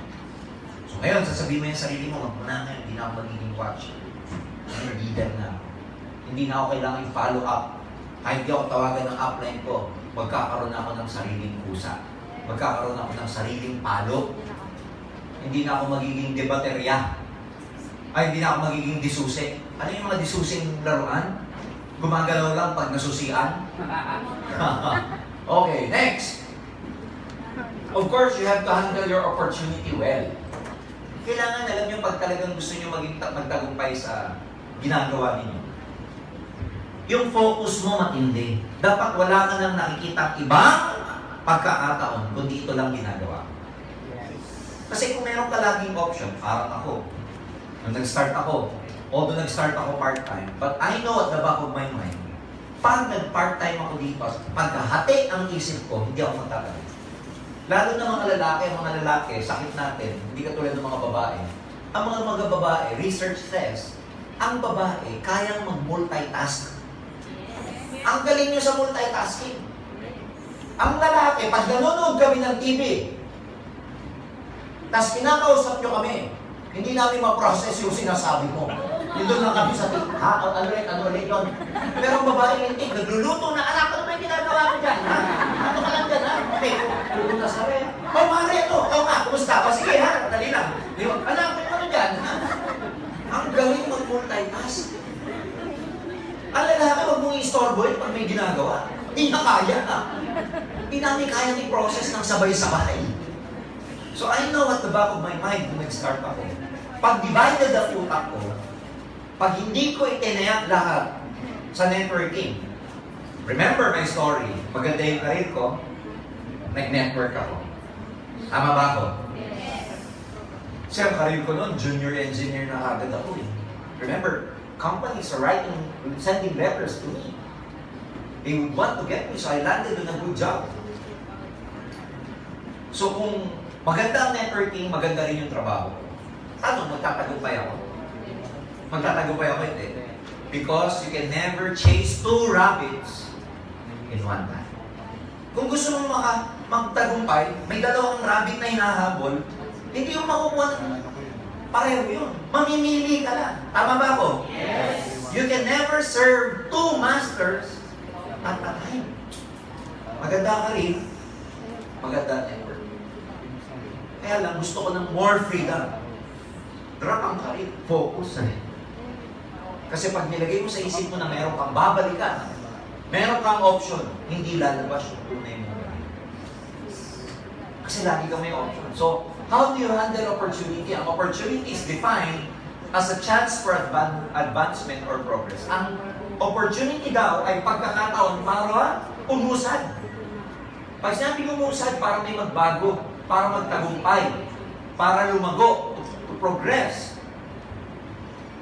So ngayon, sasabihin mo yung sarili mo, magmuna ngayon, hindi na ako magiging watcher. Ngayon, leader na ako. Hindi na ako kailangan i-follow up. Kahit di ako tawagan ng upline ko, magkakaroon ako ng sariling kusa. Magkakaroon ako ng sariling palo. Hindi na ako magiging debaterya. Ay, hindi na ako magiging disuse. Ano yung mga disusing laruan? Gumagalaw lang pag nasusian. Okay, next. Of course, you have to handle your opportunity well. Kailangan, alam nyo, pag talagang gusto nyo magtagumpay sa ginagawa ninyo, yung focus mo matindi. Dapat wala ka nang nakikita ibang pagkakataon, kundi ito lang ginagawa. Yes. Kasi kung meron ka laging option, parang ako, nung nag-start ako, although nag-start ako part-time, but I know at the back of my mind, pag nag-part-time ako dito, pagkahati ang isip ko, hindi ako magtatagal. Lalo na mga lalaki, sakit natin, hindi katulad ng mga babae. Ang mga babae, research says, ang babae kayang mag-multitask. Ang galing nyo sa multitasking. Ang lalaki, pag nanonood kami ng TV, tapos kinakausap nyo kami, hindi namin ma-process yung sinasabi mo. Yung doon lang kami sa TV, ano ulit yun? Pero ang babae lintik, nagluluto na, anak, ano ba yung ginagawa ko dyan? Ha? Ano ka lang dyan, ha? Okay, tulog na sa rin. Oh, mare, ito, kumusta? O sige, ha? Dali lang. Anak, ano dyan? Ha? Ang galing mag-multitask. Ang lalaki, huwag mong i-storbo pag may ginagawa. Hindi na kaya. Hindi namin kaya i-process ng sabay-sabay. So I know at the back of my mind kung nag-start ako. Pag divided the utak ko, pag hindi ko itinayak lahat sa networking, remember my story, maganda yung career ko, nag-network ako. Tama ba ako? Siya, career ko noon, junior engineer na agad ako eh. Remember, companies are sending letters to me. They would want to get me, so I landed on a good job. So kung maganda ang networking, maganda rin yung trabaho. Tanong, magtatagumpay ako? Magtatagumpay ako, hindi. Because you can never chase two rabbits in one time. Kung gusto mong magtagumpay, may dalawang rabbit na hinahabol, hindi yung makukuha ng pareho yun. Mamimili ka lang. Tama ba ako? Yes. You can never serve two masters at a time. Maganda ka rin, maganda network. Kaya lang, gusto ko ng more freedom. Drop ang karir, focus na. Kasi pag nilagay mo sa isip mo na meron kang babalikan, meron kang option, hindi lalabas yung tunay mo. Kasi lagi kang may option. So, how do you handle opportunity? Ang opportunity is defined as a chance for advancement or progress. Ang opportunity daw ay pagkakataon para umusad. Pag sinabi umusad, para may magbago, para magtagumpay, para lumago, to progress.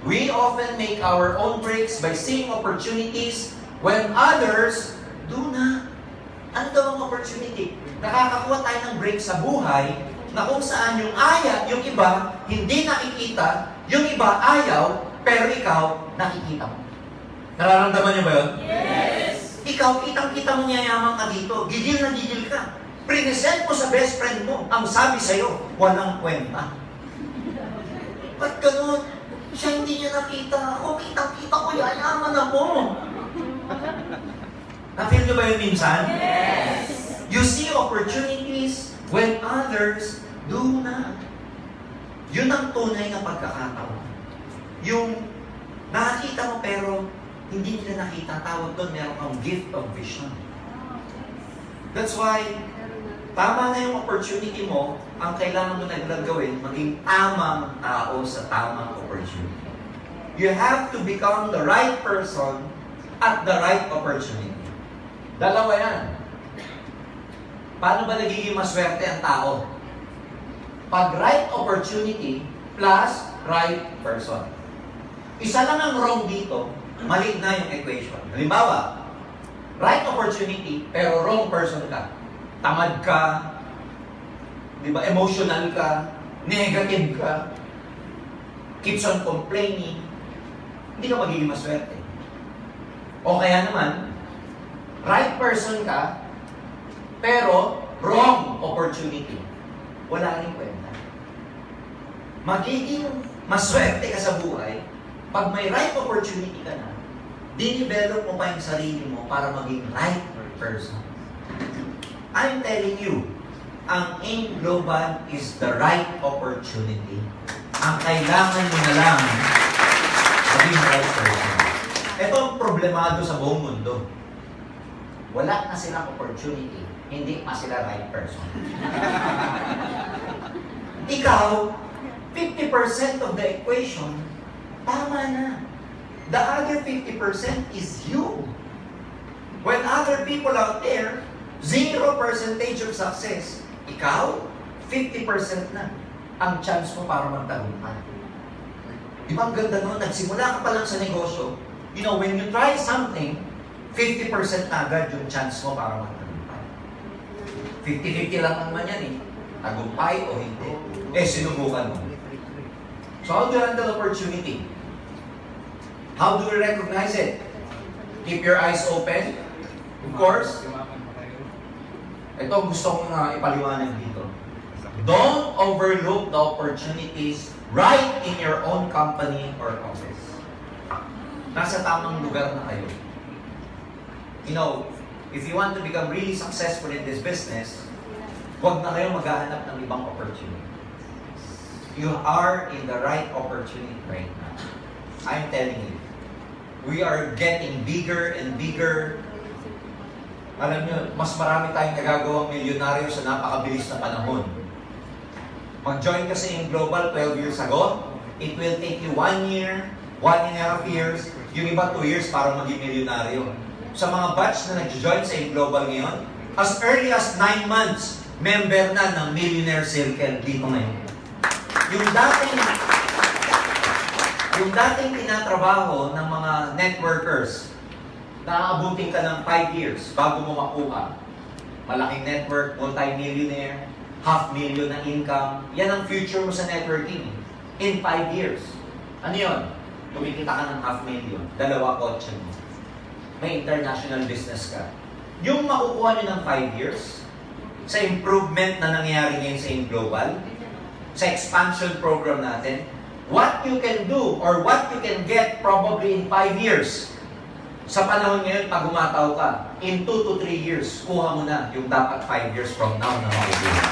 We often make our own breaks by seeing opportunities when others do not. Ano daw ang opportunity? Nakakakuha tayo ng break sa buhay na kung saan yung yung iba hindi nakikita, yung iba ayaw, pero ikaw nakikita mo. Nararamdaman niyo ba yun? Yes! Ikaw, kitang-kita mo niyayaman ka dito. Gigil na gigil ka. Present mo sa best friend mo. Ang sabi sa'yo, walang kwenta. Ba't ganun? Siya hindi niya nakita. Ako, kitang-kita ko, yayaman ako. Na-feel niyo ba yun minsan? Yes! You see opportunities when others do not. Yun ang tunay na pagkakataon. Yung nakakita mo pero hindi nila nakita. Tawag doon, meron kang gift of vision. That's why, tama na yung opportunity mo, ang kailangan mo na gawin, maging tamang tao sa tamang opportunity. You have to become the right person at the right opportunity. Dalawa yan. Paano ba nagiging maswerte ang tao? Pag right opportunity plus right person. Isa lang ang wrong dito, mali na yung equation. Halimbawa, right opportunity pero wrong person ka. Tamad ka, di ba, emotional ka, negative ka, keeps on complaining, hindi ka magiging maswerte. O kaya naman, right person ka, pero wrong opportunity. Wala rin kwenta. Magiging maswerte ka sa buhay, pag may right opportunity ka na, dinevelop mo pa yung sarili mo para maging right person. I'm telling you, ang aim global is the right opportunity. Ang kailangan mo na lang maging right person. Ito ang problemado sa buong mundo. Wala na silang opportunity, hindi pa sila right person. Ikaw, 50% of the equation, tama na. The other 50% is you. When other people out there 0% of success. Ikaw, 50% na ang chance mo para magtagumpay. Di ba ang ganda nun? Nagsimula ka pa lang sa negosyo. You know, when you try something, 50% na agad yung chance mo para magtagumpay. 50-50 lang naman yan eh. Tagumpay o hindi. Eh, sinubukan mo. So how do you handle opportunity? How do we recognize it? Keep your eyes open. Of course, ito gusto kong ipaliwanag dito. Don't overlook the opportunities right in your own company or office. Nasa tamang lugar na kayo. You know, if you want to become really successful in this business, huwag na kayo maghahanap ng ibang opportunity. You are in the right opportunity right now. I'm telling you. We are getting bigger and bigger. Alam nyo, mas marami tayong nagagawang milyonaryo sa napakabilis na panahon. Mag-join ka sa Global 12 years ago, it will take you 1 year, 1.5 years, yung iba 2 years para maging milyonaryo. Sa mga batch na nag-join sa Global ngayon, as early as 9 months, member na ng Millionaire Circle dito ngayon. Yung dating tinatrabaho ng mga networkers, naaabutin ka ng 5 years bago mo makuha. Malaking network, multi-millionaire, $500,000 na income. Yan ang future mo sa networking. In 5 years. Ano yun? Kumikita ka ng $500,000, 2 kotse mo. May international business ka. Yung makukuha nyo ng 5 years, sa improvement na nangyayari ngayon sa Global, sa expansion program natin, what you can do or what you can get probably in 5 years. Sa panahon ngayon, pag umataw ka, in 2 to 3 years, kuha mo na yung dapat 5 years from now na makukuha.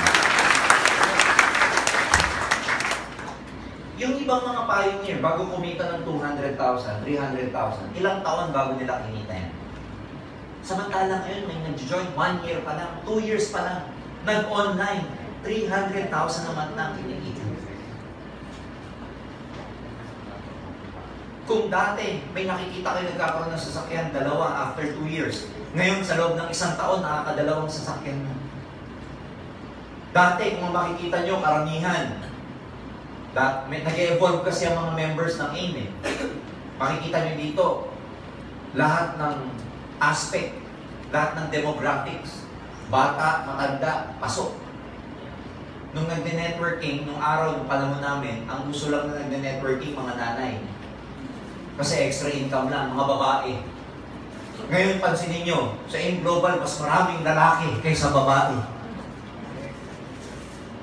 Yung ibang mga pioneer, bago kumita ng 200,000, 300,000, ilang taon bago nila kinita yan. Samantala ngayon, may nag-join 1 year pa lang, 2 years pa lang, nag-online, 300,000 naman na kinikita. Kung dati, may nakikita kayo nagkakaroon ng sasakyan, 2 after 2 years. Ngayon, sa loob ng 1 taon, nakaka-2 sasakyan na. Dati, kung makikita nyo, karamihan, nag-evolve kasi ang mga members ng AIM eh. Makikita nyo dito, lahat ng aspect, lahat ng demographics, bata, matanda, pasok. Nung nagde-networking, nung araw, nung panahon namin, ang gusto lang na nagde-networking, mga nanay. Kasi extra income lang, mga babae. Ngayon, pansinin nyo, sa Global, mas maraming lalaki kaysa babae.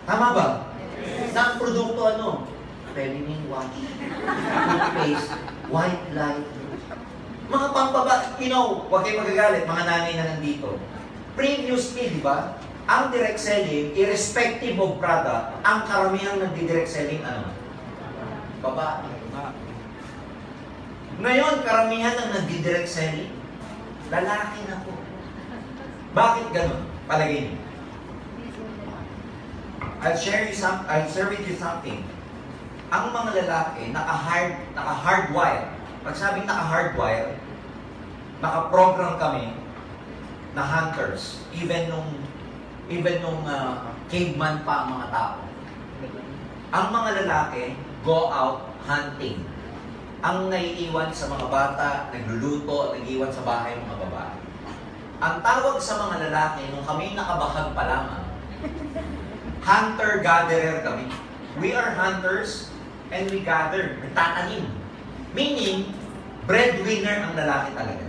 Tama ba? Na ang produkto ano? Feminine wash, toothpaste, white light. Mga pampaba, you know, huwag kayo magagalit, mga nanay na nandito. Previously, di ba, ang direct selling, irrespective of product, ang karamihang nagdi-direct selling, ano? Babae. Ngayon, karamihan ng nagdi-direct selling, lalaki na po. Bakit ganun? Palagay niyo. I'll share with you something. Ang mga lalaki, naka-hardwire. Pag sabing naka-hardwire, naka-program kami na hunters. Even nung caveman pa ang mga tao. Ang mga lalaki, go out hunting. Ang naiiwan sa mga bata, nagluluto, nag-iwan sa bahay ng mga babae. Ang tawag sa mga lalaki, nung kami nakabahag pa lamang, hunter-gatherer kami. We are hunters and we gather, nagtatanim. Meaning, breadwinner ang lalaki talaga.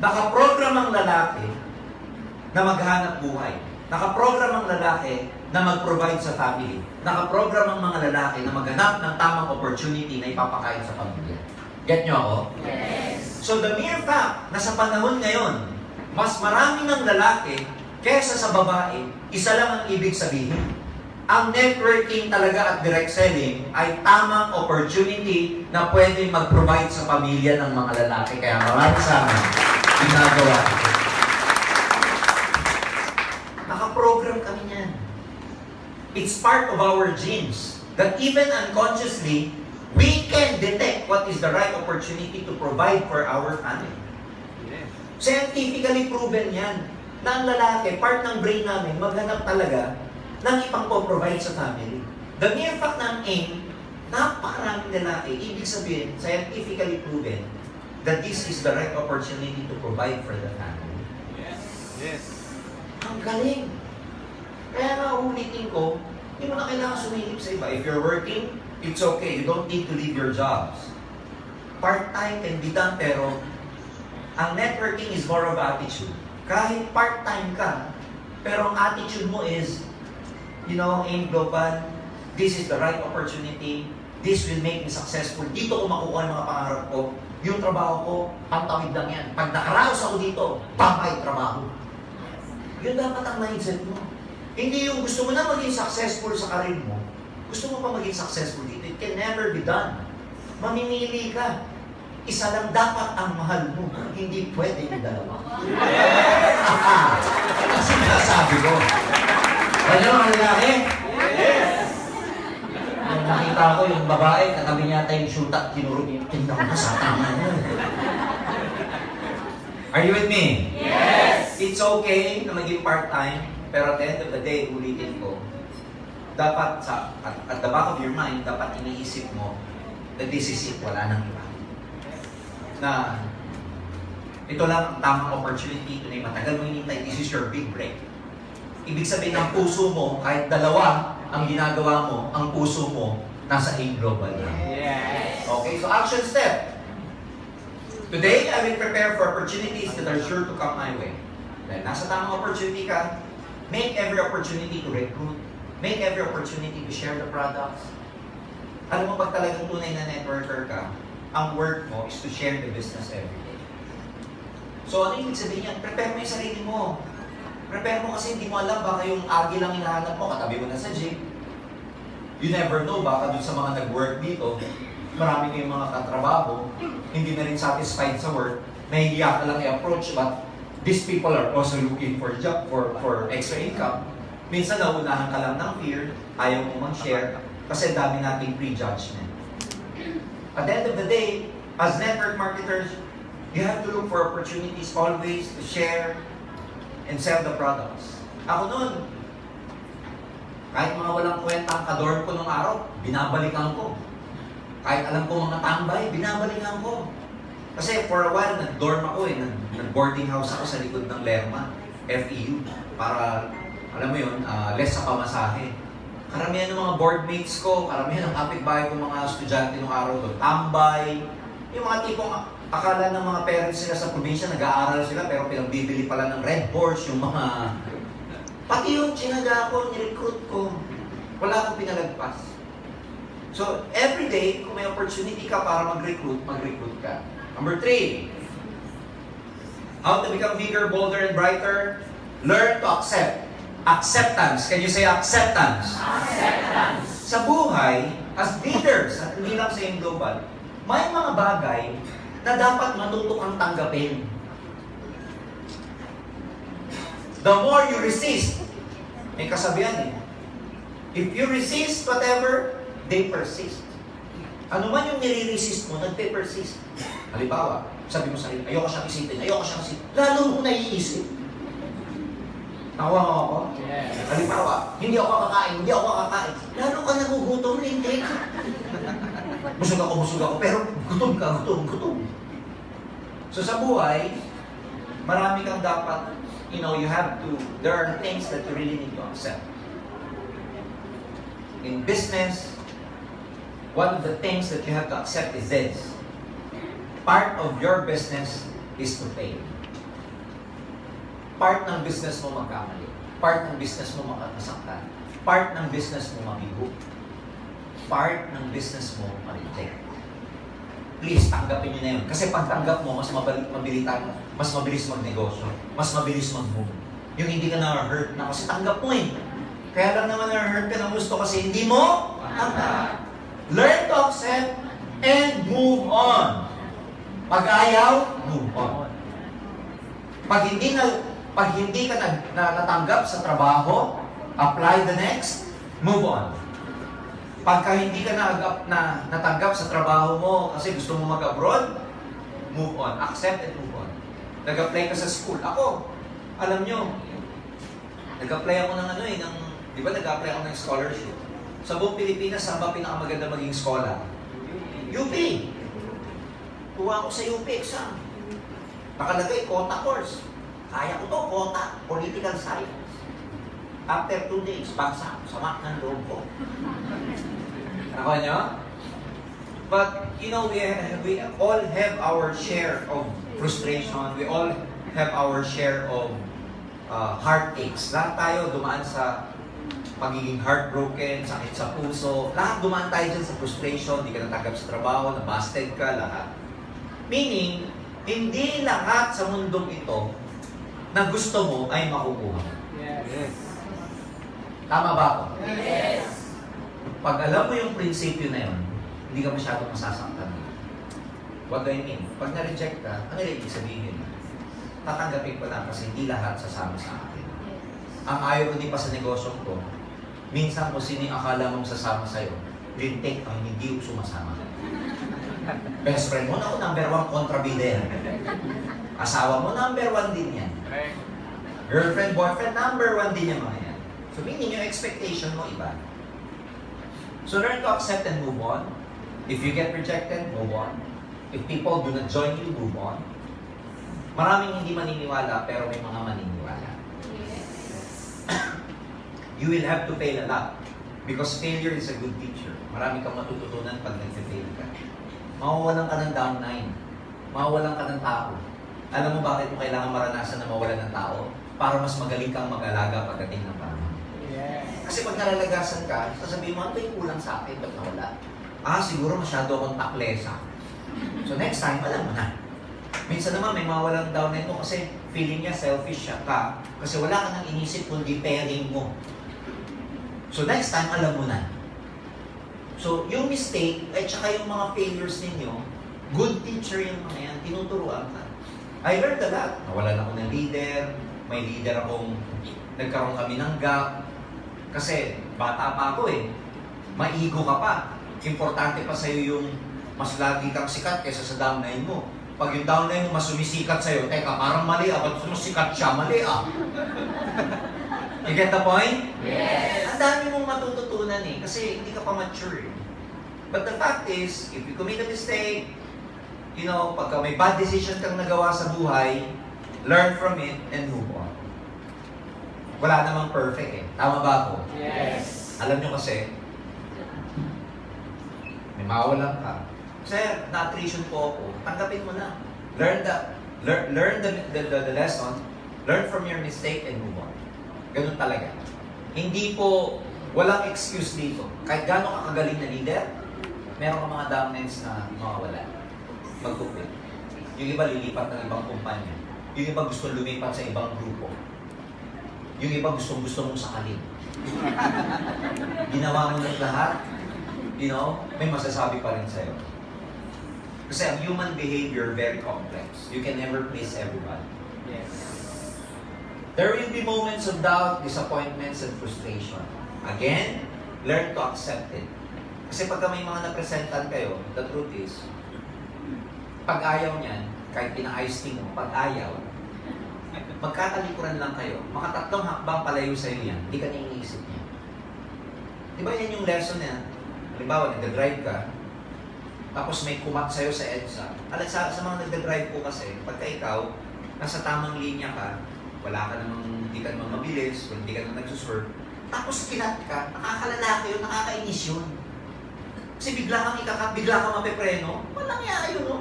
Nakaprogram ang lalaki na maghanap buhay. Nakaprogram ang lalaki na mag-provide sa family. Nakaprogram ang mga lalaki na maghanap ng tamang opportunity na ipapakain sa pamilya. Get nyo ako? Yes. So the mere fact na sa panahon ngayon, mas marami ng lalaki kesa sa babae, isa lang ang ibig sabihin. Ang networking talaga at direct selling ay tamang opportunity na pwede mag-provide sa pamilya ng mga lalaki. Kaya marami sa amin, ginagawa ito. Nakaprogram kami niyan. It's part of our genes that even unconsciously, we can detect what is the right opportunity to provide for our family. Scientifically proven yan. na ang lalaki, part ng brain namin, maghanap talaga ng ipang-provide sa family. The mere fact na ang aim, napakaraming lalaki, ibig sabihin, scientifically proven, that this is the right opportunity to provide for the family. Yes. Ang galing! Kaya nga ulitin ko, hindi mo na kailangan sumilip sa iba. If you're working, it's okay. You don't need to leave your jobs. Part-time can be done, pero ang networking is more of attitude. Kahit part-time ka, pero ang attitude mo is, aim global, this is the right opportunity, this will make me successful. Dito ko makukuha ang mga pangarap ko. Yung trabaho ko, pantawid lang yan. Pag nakaraos ako dito, pangay trabaho. Yun dapat ang mindset mo. Hindi yung gusto mo na maging successful sa karir mo, gusto mo pa maging successful dito. It can never be done. Mamimili ka. Isa lang dapat ang mahal mo. Hindi pwede yung dalawa. Ang sinasabi ko. Ano ang lalaki? Yes. Nung nakita ko yung babae, katabi niya yung shoota, kinurog niya. Tingnan ko sa tama niya. Are you with me? Yes. It's okay na maging part-time, pero at the end of the day, ulitin ko, dapat at the back of your mind, dapat iniisip mo that this is it, wala nang iba. Na ito lang ang tamang opportunity, ito na yung matagal mo hinintay, this is your big break. Ibig sabihin ng puso mo, kahit dalawa ang ginagawa mo, ang puso mo, nasa A global na. Yes. Okay, so action step. Today, I will prepare for opportunities that are sure to come my way. Dahil nasa tamang opportunity ka, make every opportunity to recruit, make every opportunity to share the products. Alam mo, pag talagang tunay na networker ka, ang work mo is to share the business every day. So, ano yung sabihin niyan? Prepare mo yung sarili mo. Prepare mo kasi hindi mo alam, baka yung agi lang hinahanap mo, katabi mo na sa gym. You never know, baka dun sa mga nag-work dito, marami kayong mga katrabaho, hindi na rin satisfied sa work, nahihiya ka lang i-approach, but these people are also looking for job, for extra income. Minsan nauunahan ka lang ng fear, ayaw mo mag-share, kasi dami nating prejudgment. At the end of the day, as network marketers, you have to look for opportunities always to share and sell the products. Ako noon, kahit mga walang kwenta ang kadorm ko nung araw, binabalikan ko. Kahit alam ko mga tambay, binabalikan ko. Kasi for a while, nag-dorm ako nag-boarding house ako sa likod ng Lerma, FEU, para, alam mo yun, less sa pamasahe. Karamihan ng mga boardmates ko, karamihan ng kapitbahay ko mga estudyante nung araw doon, tambay, yung mga tipong akala ng mga parents sila sa probinsya, nag-aaral sila, pero pinagbibili pala ng Red Horse, yung mga... Pati yung tsinaga ko, nirecruit ko, wala akong pinalagpas. So, every day, kung may opportunity ka para mag-recruit ka. Number 3, how to become bigger, bolder, and brighter? Learn to accept. Acceptance. Can you say acceptance? Acceptance. Sa buhay, as leaders, at hindi lang sa iyong global, may mga bagay na dapat matuto kang tanggapin. The more you resist, may kasabihan if you resist whatever, they persist. Ano man yung nire-resist mo, nagpe-persist. Halimbawa, sabi mo sa akin, ayoko siyang isipin, lalo mo naiisip. Nakuha mo ako? Yes. Halimbawa, hindi ako kakain. Lalo ka nagugutom, hindi. Busog ako, pero gutom. So sa buhay, marami kang dapat, there are things that you really need to accept. In business, one of the things that you have to accept is this. Part of your business is to fail. Part ng business mo magkamali. Part ng business mo makakasaktan. Part ng business mo mabigo. Part ng business mo ma-reject. Please, tanggapin nyo na yun. Kasi pag tanggap mo, mas mabilis magnegosyo. Mas mabilis mag-move. Yung hindi ka na-hurt na kasi tanggap mo eh. Kaya lang naman na-hurt ka ng gusto kasi hindi mo tanggap. Learn to accept and move on. Pag ayaw, move on. Pag hindi ka natanggap sa trabaho, apply the next, move on. Pagka hindi ka natanggap sa trabaho mo kasi gusto mo mag-abroad, move on. Accept and move on. Nag-apply ka sa school. Ako, Alam nyo, nag-apply ako ng di ba nag-apply ako ng scholarship? Sa buong Pilipinas, saan ba pinakamaganda maging scholar? UP. Kuha ako sa UP exam. Nakalagay, quota course. Kaya ko to, quota, political science. After 2 days, bagsak, samak ng loob ko. Nakuha nyo? But, we all have our share of frustration. We all have our share of heartaches. Lahat tayo dumaan sa pagiging heartbroken, sakit sa puso. Lahat dumaan tayo dyan sa frustration, hindi ka natanggap sa trabaho, nabasted ka, lahat. Meaning, hindi lahat sa mundong ito na gusto mo ay makukuha. Yes. Tama ba ako? Yes. Pag alam mo yung prinsipyo na yun, hindi ka masyadong masasaktan. What do I mean? Pag na-reject ka, ano yung ibig sabihin? Tatanggapin ko lang kasi hindi lahat sasama sa akin. Ang ayaw ko din pa sa negosyo ko, minsan kung sino yung akala mong sasama sa'yo, rintek ang hindi sumasama. Best friend mo na ako, number 1 kontrabida yan. Asawa mo, number 1 din yan. Girlfriend, boyfriend, number 1 din yan mga yan. So meaning yung expectation mo iba. So learn to accept and move on. If you get rejected, move on. If people do not join you, move on. Maraming hindi maniniwala, pero may mga maniniwala. You will have to fail a lot. Because failure is a good teacher. Marami kang matututunan pag nag-fail ka. Mawawalan ka ng downline. Mawawalan ka ng tao. Alam mo bakit mo kailangan maranasan na mawalan ng tao? Para mas magaling kang mag-alaga pagdating ng panahon. Kasi pag nalalagasan ka, sasabihin mo, ano yung kulang sa akin? Ba't nawala? Siguro masyado akong taklesa. So next time, alam mo na. Minsan naman may mawalang downline mo kasi feeling niya selfish siya ka. Kasi wala ka nang inisip kundi pairing mo. So next time, alam mo na. So yung mistake, at saka yung mga failures ninyo, good teacher yung mga yan, tinuturuan ka. I learned a lot. Nawalan ako ng leader, may leader akong nagkaroon kami ng gap. Kasi bata pa ako eh. Maigo ka pa. Importante pa sa'yo yung mas lagi kang sikat kaysa sa downline mo. Pag yung downline mo mas sumisikat sa'yo, teka, parang mali ba't sumisikat siya? Mali You get the point? Yes. Ang dami mong matututunan eh, kasi hindi ka pa mature eh. But the fact is, if you commit a mistake, pagka may bad decision kang nagawa sa buhay, learn from it and move on. Wala namang perfect eh. Tama ba ako? Yes. Alam nyo kasi, may mawalan ka. Sir, na-attrition po ako. Tanggapin mo na. Learn the lesson, learn from your mistake and move on. Ganun talaga. Hindi po, walang excuse dito. Kahit gano'n ka kagaling na leader, meron ka mga downlines na mawawala. Magkupit. Yung iba lilipat ng ibang kumpanya. Yung iba gusto lumipat sa ibang grupo. Yung iba gusto mong sakalin. Ginawa mo na lahat, may masasabi pa rin sa'yo. Kasi ang human behavior very complex. You can never please everybody. Yes. There will be moments of doubt, disappointments, and frustration. Again, learn to accept it. Kasi pagka may mga napresentan kayo, the truth is, pag ayaw niyan, kahit pina-ice tea mo, pag ayaw, magkatalikuran lang kayo, makatatlong hakbang palayo sa'yo yan, hindi ka naiisip niya. Di ba yan yung lesson niya? Halimbawa, nagdadrive ka, tapos may kumat sa'yo sa EDSA. Sa mga nagdadrive po kasi, pagka ikaw, nasa tamang linya ka, wala ka namang, hindi ka namang mabilis, hindi ka namang nagsuswerve, tapos kinat ka, nakakalala yun, nakakainis yun. Kasi bigla kang ikakat, bigla kang mapepreno, walang iya yun, no?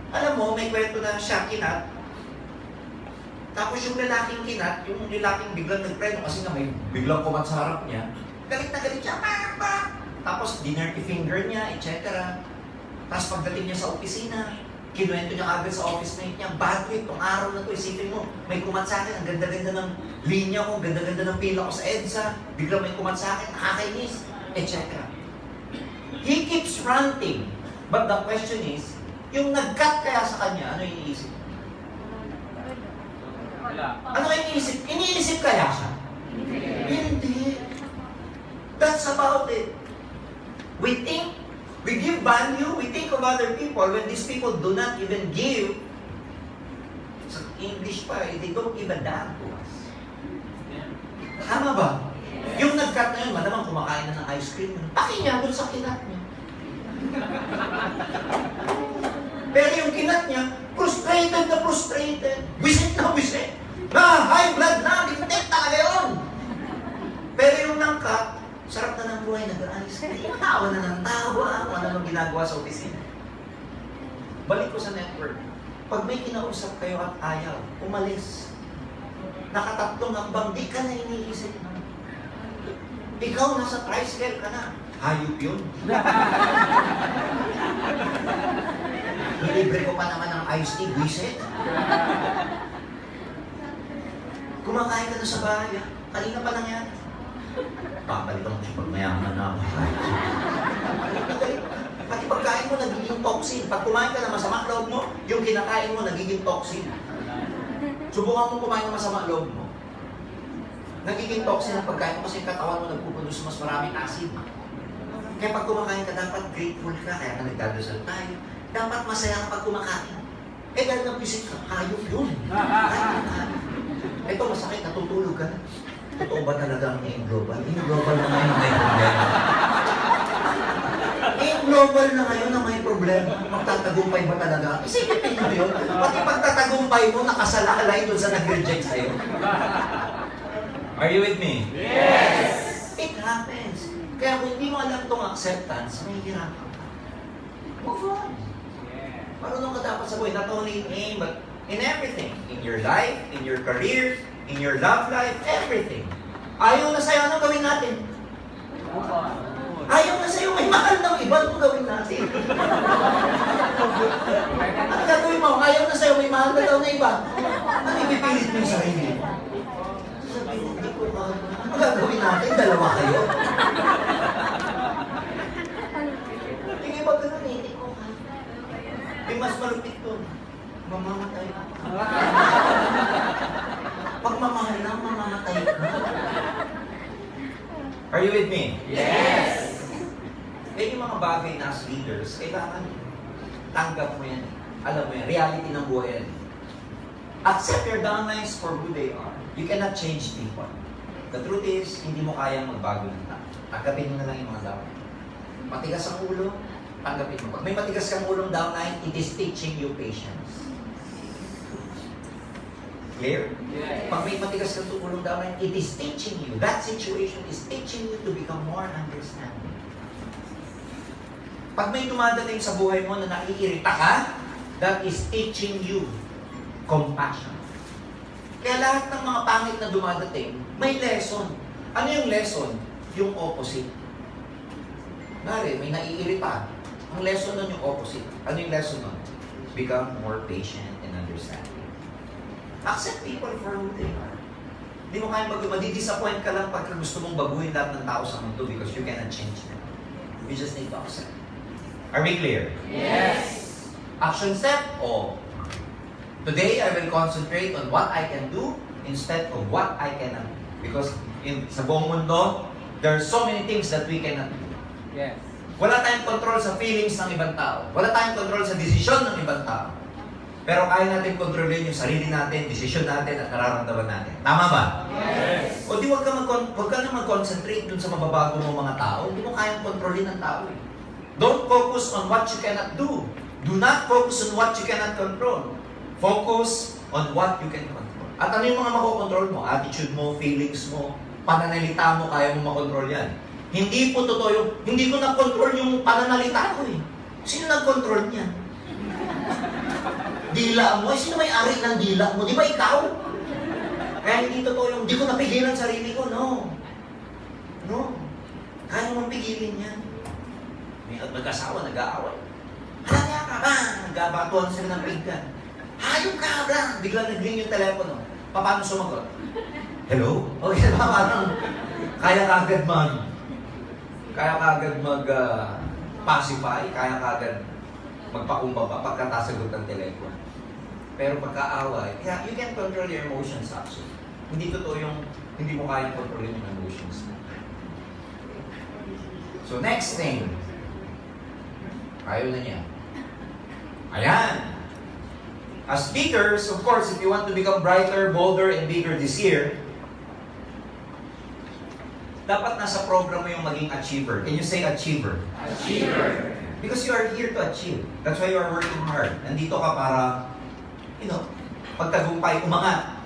Alam mo, may kwento na siya kinat, tapos yung lalaking kinat, yung lalaking biglang nagpreno kasi nga may biglang kumat sa harap niya, galit na galit siya, tapos dinnerty finger niya, etc. Tapos pagdating niya sa opisina, kinuwento niya agad sa office mate niya, bad trip, tong araw na to, isipin mo, may kumat sa akin, ang ganda-ganda ng linya ko, ganda-ganda ng pila ko sa EDSA, biglang may kumat sa akin, nakakainis, etc. He keeps ranting, but the question is, yung nag-cut kaya sa kanya, ano yung iniisip? Ano yung iniisip? Iniisip kaya siya? Hindi. That's about it. We think, we give value, we think of other people when these people do not even give. English pa eh. They don't even dare to us. Tama ba? Yung nag-cut na yun, malamang kumakain na ng ice cream. Pakinya doon sa kinat niya. Pero yung kinat niya, frustrated na frustrated. Wisit na wisit. Na high blood na, lintik talaga yun. Pero yung nang-cut, sarap na ng buhay, nag-ice cream. Tawa na ng tawa, kung ano nang ginagawa sa opisina. Balik ko sa network. Pag may kinausap kayo at ayaw, umalis. Nakatatlong hambang, di ka na iniisip na. Ikaw nasa tricycle ka na. Hayop yun. Nilibre ko pa naman ng iced tea, visit. Kumakain ka na sa bahay. Kanina pa lang yan. Papalitan ko siya pag mayaman na ako. Pati pagkain mo, nagiging toxin. Pag kumain ka na masama loob mo, yung kinakain mo, nagiging toxin. Subukan mo kumain ng masama loob mo. Nagiging toxin ang pagkain mo kasi yung katawan mo nagpuproduce mas maraming acid. Kaya pag kumakain ka, dapat grateful ka. Kaya ka nagdadasal tayo. Dapat masaya ka pag kumakain. Eh dahil nag-visit ka, hayop yun. Ito masakit, natutulog ka na. Totoo ba talaga ang aim global? Aim global na ngayon may problema. Aim global na ngayon na may problema. Magtatagumpay ba talaga? Isipin mo yun. Pati pagtatagumpay mo, nakasalalay doon sa nag-reject sa'yo. Are you with me? Yes! It happens. Kaya kung hindi mo alam itong acceptance, may hirapan ka. Move on. Marunong ka dapat sa buhay, not only in aim, but in everything. In your life, in your career, in your love life, everything. Ayaw na sa'yo, ano gawin natin? Ayaw na sa'yo, may mahal ng iba, ano gawin natin? Ano gagawin mo? Ayaw na sa'yo, may mahal na daw na iba. Ano ipipilit mo yung sarili mo? Sabi mo, hindi ko mahal. Ano gagawin natin? Dalawa kayo. Tingin ba ganun eh? Hindi ko mahal. May mas malupit doon. Mamamatay ka. Pag mamahal na, mamamatay ka. Are you with me? Yes! Eh, yung mga bagay na as leaders, kailangan tanggap mo yan. Alam mo yan, reality ng buhay yan. Accept your downlines for who they are. You cannot change people. The truth is, hindi mo kayang magbago ng tao. Tanggapin mo na lang yung mga downline. Matigas ang ulo, tanggapin mo. Pag may matigas kang ulong downline, it is teaching you patience. Clear? Yes. Pag may matigas kang ulong downline, it is teaching you. That situation is teaching you to become more understanding. Pag may dumadating sa buhay mo na naiirita ka, that is teaching you compassion. Kaya lahat ng mga pangit na dumadating, may lesson. Ano yung lesson? Yung opposite. Mari, may naiirita. Ang lesson nun yung opposite. Ano yung lesson nun? Become more patient and understanding. Accept people for who they are. Hindi mo kaya madidisappoint ka lang pag gusto mong baguhin lahat ng tao sa mundo because you cannot change them. You just need to accept. Are we clear? Yes! Action step? Oh. Today, I will concentrate on what I can do instead of what I cannot do. Because sa buong mundo, there are so many things that we cannot do. Yes. Wala tayong control sa feelings ng ibang tao. Wala tayong control sa desisyon ng ibang tao. Pero kaya natin kontrolin yung sarili natin, desisyon natin, at nararamdaman natin. Tama ba? Yes! O di wag ka na mag-concentrate dun sa mababago mong mga tao. Hindi mo kayang kontrolin ng tao eh. Don't focus on what you cannot do. Do not focus on what you cannot control. Focus on what you can control. At ano yung mga makokontrol mo? Attitude mo, feelings mo, pananalita mo, kaya mo makontrol yan. Hindi po totoo yung, hindi ko na-control yung pananalita ko eh. Sino nag-control niyan? Dila mo? Sino may-ari ng dila mo? Di ba ikaw? Kaya hindi totoo yung, hindi ko napigilan sarili ko. No. No. Kaya mong pigilin yan. May mag-asawa, nag-aaway. Halanya ka ba? Nag-abatuhan sila ng piggan. Hayop ka ba? Biglang nag-ring yung telepono. Paano sumagot? Hello? Okay, parang kaya ka agad pacify, kaya ka agad magpakumbaba pagkatasagot ng telepono. Pero pagka-away, yeah, you can control your emotions actually. Hindi totoo yung hindi mo kaya kontrolin yung emotions mo. So next thing, ayaw na niya. Ayan! As speakers, of course, if you want to become brighter, bolder, and bigger this year, dapat nasa program mo yung maging achiever. Can you say achiever? Achiever. Because you are here to achieve. That's why you are working hard. Nandito ka para, pagtagumpay, umangat,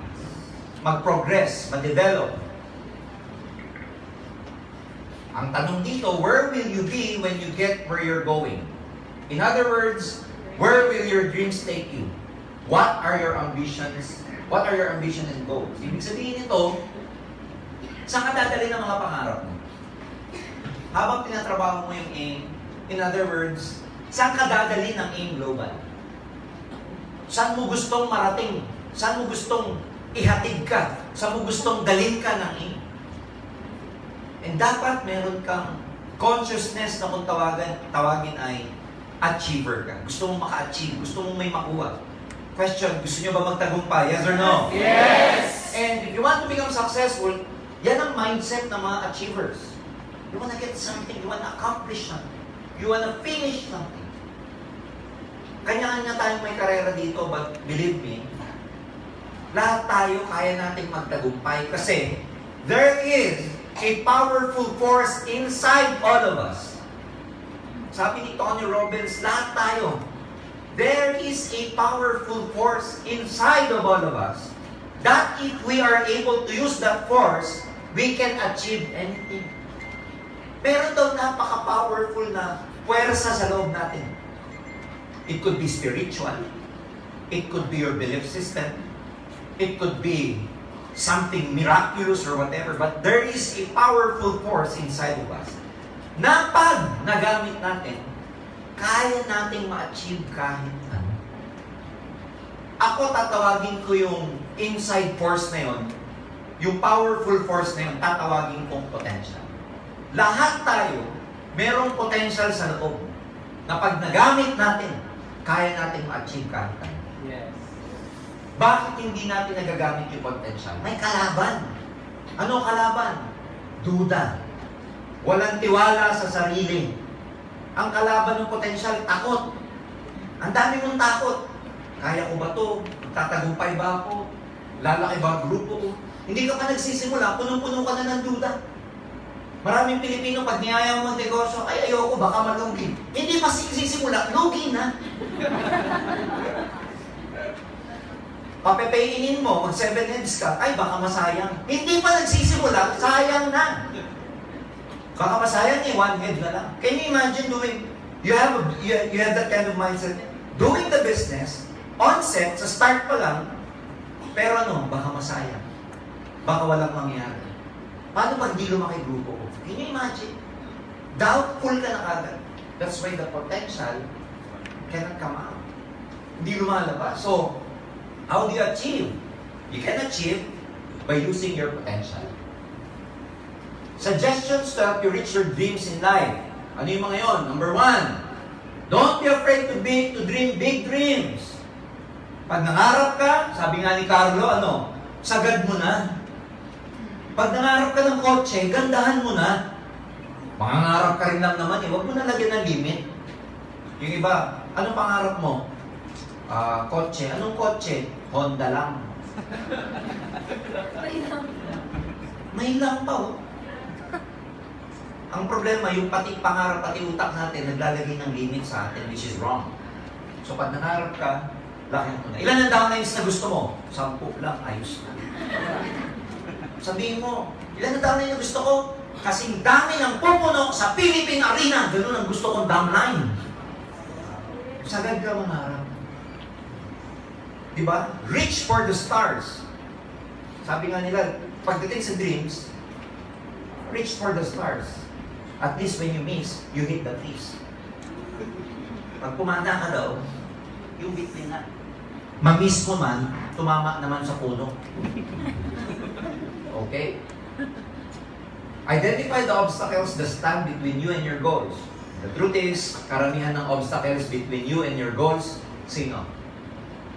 mag-progress, mag-develop. Ang tanong dito, where will you be when you get where you're going? In other words, where will your dreams take you? What are your ambitions? What are your ambitions and goals? Ibig sabihin nito, saan ka dadali ng mga pangarap mo? Habang tinatrabaho mo yung aim, in other words, saan ka dadali ng aim global? Saan mo gustong marating? Saan mo gustong ihatid ka? Saan mo gustong dalhin ka ng aim? And dapat meron kang consciousness na kung tawagin ay achiever ka. Gusto mong maka-achieve, gusto mong may makuha. Question, gusto nyo ba magtagumpay? Yes or no? Yes! And if you want to become successful, yan ang mindset ng mga achievers. You want to get something, you want to accomplish something, you want to finish something. Kanya-kanya tayong may karera dito, but believe me, lahat tayo kaya nating magtagumpay kasi there is a powerful force inside all of us. Sabi ni Tony Robbins, lahat tayo, there is a powerful force inside of all of us that if we are able to use that force, we can achieve anything. Meron daw napaka-powerful na puwersa sa loob natin. It could be spiritual. It could be your belief system. It could be something miraculous or whatever. But there is a powerful force inside of us na pag nagamit natin, kaya nating ma-achieve kahit ano. Ako tatawagin ko yung inside force na yun, yung powerful force na yun, tatawagin kong potential. Lahat tayo, merong potential sa loob na pag nagamit natin, kaya nating ma-achieve kahit ano. Yes. Bakit hindi natin nagagamit yung potential? May kalaban. Ano kalaban? Duda. Walang tiwala sa sarili. Ang kalaban ng potential, takot. Ang dami mong takot. Kaya ko ba to? Tatagumpay ba ako? Lalaki ba ang grupo ko? Hindi ka pa nagsisimula, punong-puno ka na ng duda. Maraming Pilipino, pag niyaya mo magnegosyo, ay ayoko, baka malugi. Hindi pa sisimula, lugi na. Papepeinin mo, mag 7 heads ka, ay baka masayang. Hindi pa nagsisimula, sayang na. Baka masayang eh, 1 head na lang. Can you imagine doing, you have that kind of mindset, doing the business, onset, sa start pa lang, pero ano, baka masayang. Baka walang mangyari. Paano pag di lumaki grupo ko? Can you imagine? Doubtful ka na agad. That's why the potential cannot come out. Hindi lumalabas. So, how do you achieve? You can achieve by using your potential. Suggestions to help you reach your dreams in life. Ano yung mga yon? Number 1, don't be afraid to dream big dreams. Pag nangarap ka, sabi nga ni Carlo, sagad mo na. Pag nangarap ka ng kotse, gandahan mo na. Mangangarap ka rin lang naman huwag mo na lagyan ng limit. Yung iba, anong pangarap mo? Kotse. Anong kotse? Honda lang. May lang pa Ang problema, yung pati pangarap, pati utak natin, naglalagay ng limit sa atin, which is wrong. So pag nangarap ka, laking mo na. Ilan ang downlines na gusto mo? 10 lang, ayos na. Sabihin mo, ilan ang downline na gusto ko? Kasing dami ng pupuno sa Philippine Arena. Ganun ang gusto kong downline. Sagad ka mangarap. Diba? Reach for the stars. Sabi nga nila, pagdating sa dreams, reach for the stars. At least when you miss, you hit the trees. Pag pumanda ka daw, yung bitbit na. Ma-miss mo man, tumama naman sa puno. Okay? Identify the obstacles that stand between you and your goals. The truth is, karamihan ng obstacles between you and your goals, sino?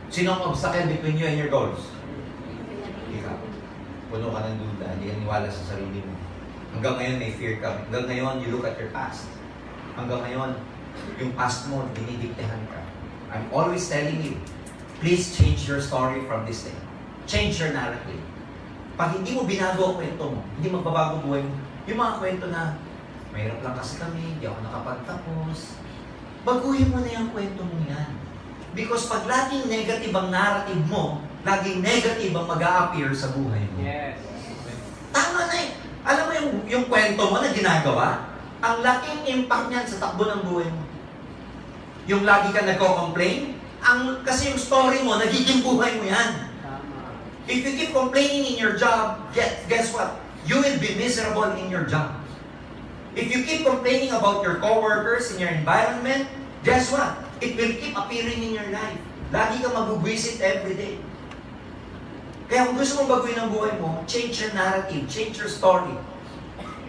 Sino ang obstacle between you and your goals? Ikaw. Puno ka ng duda, hindi ka niwala sa sarili mo. Hanggang ngayon may fear ka. Hanggang ngayon, you look at your past. Hanggang ngayon, yung past mo, dinidiktehan ka. I'm always telling you, please change your story from this day. Change your narrative. Pag hindi mo binago ang kwento mo, hindi magbabago buhay mo. Yung mga kwento na, mahirap lang kasi kami, hindi ako nakapagtapos. Baguhin mo na yung kwento mo yan. Because pag laging negative ang narrative mo, laging negative ang mag-a-appear sa buhay mo. Yes. Tama na eh. Alam mo yung kwento mo na ginagawa, ang laking impact niyan sa takbo ng buhay mo. Yung lagi ka nagko-complain, kasi yung story mo, nagiging buhay mo yan. Tama. If you keep complaining in your job, guess what? You will be miserable in your job. If you keep complaining about your coworkers in your environment, guess what? It will keep appearing in your life. Lagi kang mag-visit every day. Kaya kung gusto mong baguhin ang buhay mo, change your narrative, change your story.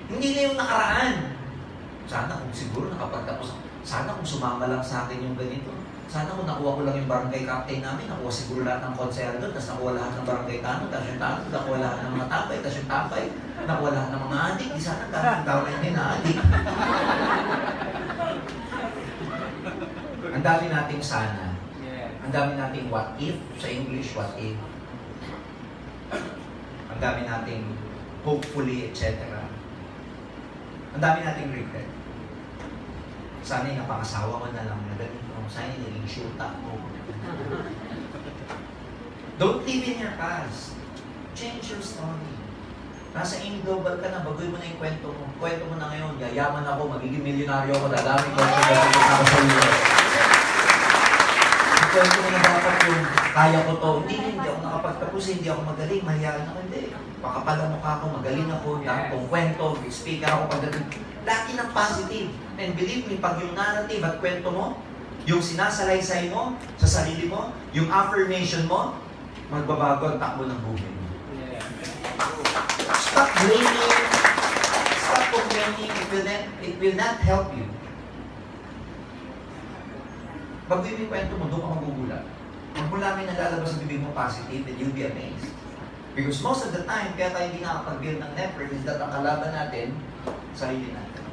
Hindi na yung nakaraan. Sana kung siguro nakapagtapos, sana kung sumama lang sa akin yung ganito. Sana kung nakuha ko lang yung barangay captain namin, nakuha siguro lahat ng konsehal doon, tapos nakuha lahat ng barangay tanong, tapos yung tanong, nakuha lahat ng mga tapay, tapos yung tapay, nakuha lahat ng mga adik. Di sana daming tao na hindi na adik. Ang dami nating sana. Ang dami nating what if, sa English, what if. Ang dami nating hopefully, etc. Ang dami nating regret. Sana yung napangasawa mo na lang na ganito. Sana yung naging shoota mo. Don't live in your past. Change your story. Nasa in-global ka na, bagoy mo na yung kwento mo. Kwento mo na ngayon, yayaman ako, magiging milyonaryo ako, dadami ko ako sa US. Kwento mo na dapat yung kaya ko to. Hindi ako nakapagtapos, hindi ako magaling, mahiyain ako. Hindi. Pakapala mukha ako, magaling ako, dami kong kwento, speaker ako pagdating. Lagi ng positive. And believe me, pag yung narrative at kwento mo, yung sinasalaysay mo sa sarili mo, yung affirmation mo, magbabago ang takbo ng buhay mo. Stop blaming, stop complaining, it will not help you. Bago yung kwento mo, doon ka magugulat. Pag mula may nalalabas sa bibig mo positive, then you'll be amazed. Because most of the time, kaya tayo hindi nakakapag-build ng network is that ang kalaban natin, sarili natin.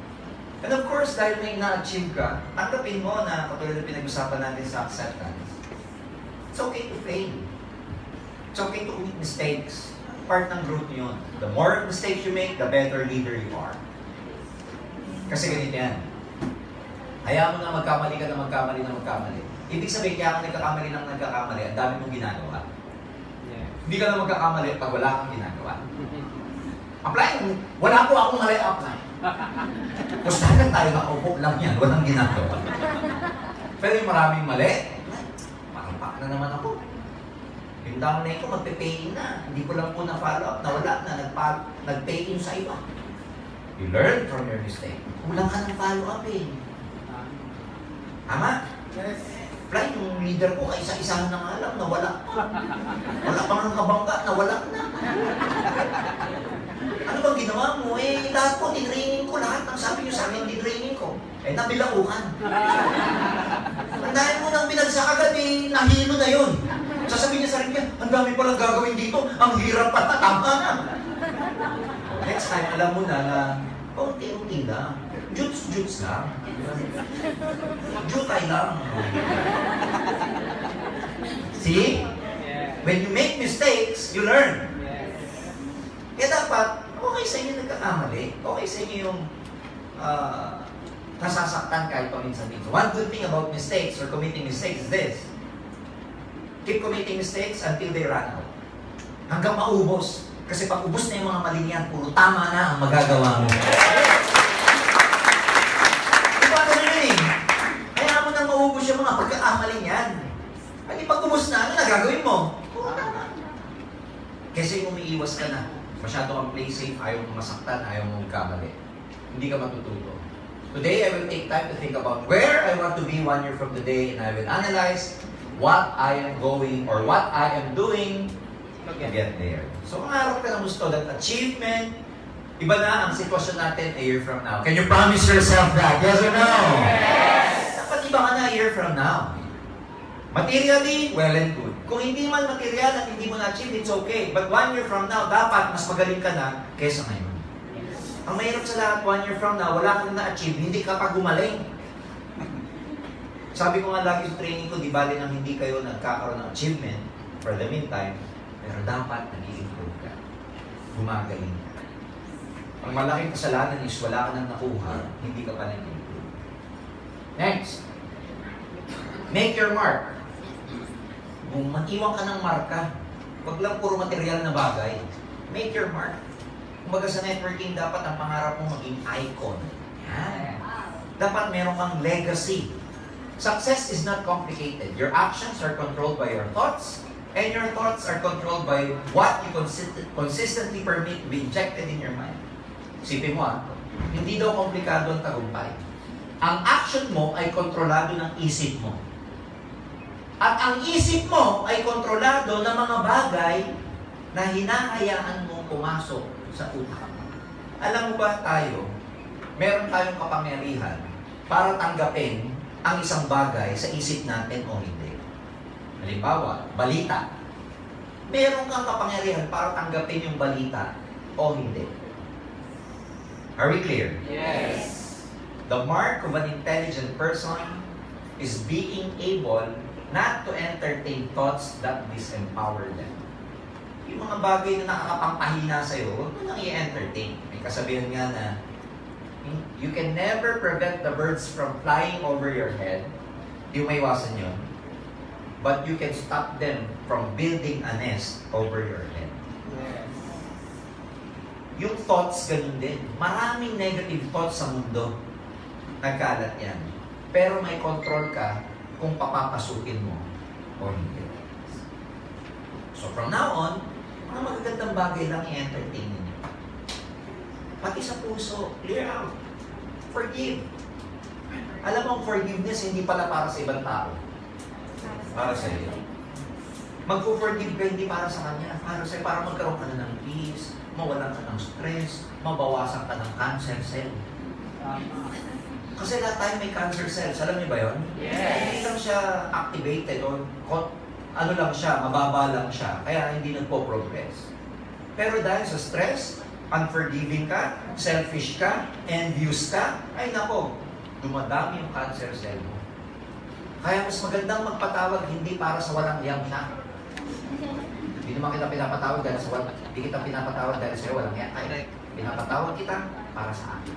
And of course, dahil may na-achieve ka, tanggapin mo na katulad na pinag-usapan natin sa acceptance. It's okay to fail. It's okay to commit mistakes. Part ng growth yun. The more mistakes you make, the better leader you are. Kasi ganito yan. Hayaan mo na magkamali ka na magkamali na magkamali. Ibig sabihin, kaya ka nagkakamali ng nagkakamali, ang dami mong ginagawa. Hindi ka na magkakamali pag wala kang ginagawa. Apply, wala po akong mali, apply. Pustahan tayo nakaupo lang yan, walang ginagawa. Pero yung maraming mali, makipak na naman ako. Yung down na ito, magpe-pay in na. Hindi ko lang po na-follow up, nawala na, nag-pay in sa iba. You learn from your mistake. Kulang ka ng follow up eh. Tama? Yes. Fly, yung leader ko, kaisa-isahan na nga lang, nawala pa. Wala pa ng kabangga, nawala na. Ano bang ginawa mo? Eh, lahat po, tinraining ko. Lahat ng sabi niyo sa akin, tinraining ko. Eh, nabilaukan. Ang dahil mo nang binagsak agad, eh, nahilo na yun. Sasabihin niya sa rin niya, ang dami palang gagawin dito, ang hirap pa, tama na. Next time, alam mo na na, unti-unti lang. Juts lang. Jutay lang. See? When you make mistakes, you learn. Kaya dapat, okay sa inyo nagkakamali. Okay sa inyo yung nasasaktan kahit paminsan-minsan. One good thing about mistakes or committing mistakes is this. Keep committing mistakes until they run out. Hanggang maubos. Kasi pag ubos na yung mga mali niyan, puro tama na ang magagawa mo. Diba ano yun eh? Kaya mo nang maubos yung mga pagkakamali niyan. At pag ubos na, ano na gagawin mo? Puro tama. Kasi umiiwas ka na. Masyado kang play safe, ayaw mong masaktan, ayaw mong kamali. Hindi ka matututo. Today, I will take time to think about where I want to be 1 year from today, and I will analyze what I am going or what I am doing to get there. So, mangarap ka ng gusto that achievement, iba na ang sitwasyon natin a year from now. Can you promise yourself that? Yes or no? Yes! Dapat iba ka na a year from now. Materially, well and good. Kung hindi man material at hindi mo na-achieve, it's okay. But 1 year from now, dapat mas magaling ka na kaysa ngayon. Ang mahirap sa lahat, 1 year from now, wala ka na na-achieve, hindi ka pa gumaling. Sabi ko nga lagi sa training ko, di bali nang hindi kayo nagkakaroon ng achievement for the meantime, pero dapat nag-i-improve ka. Gumagaling ka. Ang malaking kasalanan is wala ka nang nakuha, hindi ka pa nag-improve. Next. Make your mark. Kung matiwang ka ng marka, wag lang puro material na bagay. Make your mark. Kumbaga sa networking, dapat ang pangarap mo maging icon. Yan. Dapat meron kang legacy. Success is not complicated. Your actions are controlled by your thoughts, and your thoughts are controlled by what you consistently permit to be injected in your mind. Isipin mo hindi daw komplikado ang tagumpay. Ang action mo ay kontrolado ng isip mo. At ang isip mo ay kontrolado ng mga bagay na hinahayaan mong pumasok sa utak mo. Alam mo ba meron tayong kapangyarihan para tanggapin ang isang bagay sa isip natin o hindi. Halimbawa, balita. Meron kang kapangyarihan para tanggapin yung balita o hindi. Are we clear? Yes. The mark of an intelligent person is being able not to entertain thoughts that disempower them. Yung mga bagay na nakakapampahina sa'yo, huwag mo nang i-entertain. May kasabihan nga na, you can never prevent the birds from flying over your head. Di mo maiwasan yun. But you can stop them from building a nest over your head. Yes. Yung thoughts, ganun din. Maraming negative thoughts sa mundo. Nagkalat yan. Pero may control ka kung papapasukin mo o hindi. So from now on, mga magagandang bagay lang i-entertain ninyo. Pati sa puso, clear out. Forgive. Alam mo, ang forgiveness hindi pala para sa ibang tao. Para sa iyo. Magpo-forgive ka hindi para sa kanya. Para magkaroon ka na ng peace, mawalan ka ng stress, mabawasan ka ng cancer cell. Kasi lahat tayo may cancer cells. Alam niyo ba yun? Yes. Hindi lang siya activated o ano lang siya, mababa lang siya. Kaya hindi nagpo-progress. Pero dahil sa stress, unforgiving ka, selfish ka, envious ka, ay nako, dumadami yung cancer cell mo. Kaya mas magandang magpatawad hindi para sa walang iyang siya. Hindi naman kita pinapatawad dahil sa walang, hindi kita pinapatawad dahil sa walang iyang. Ay, pinapatawad kita para sa akin.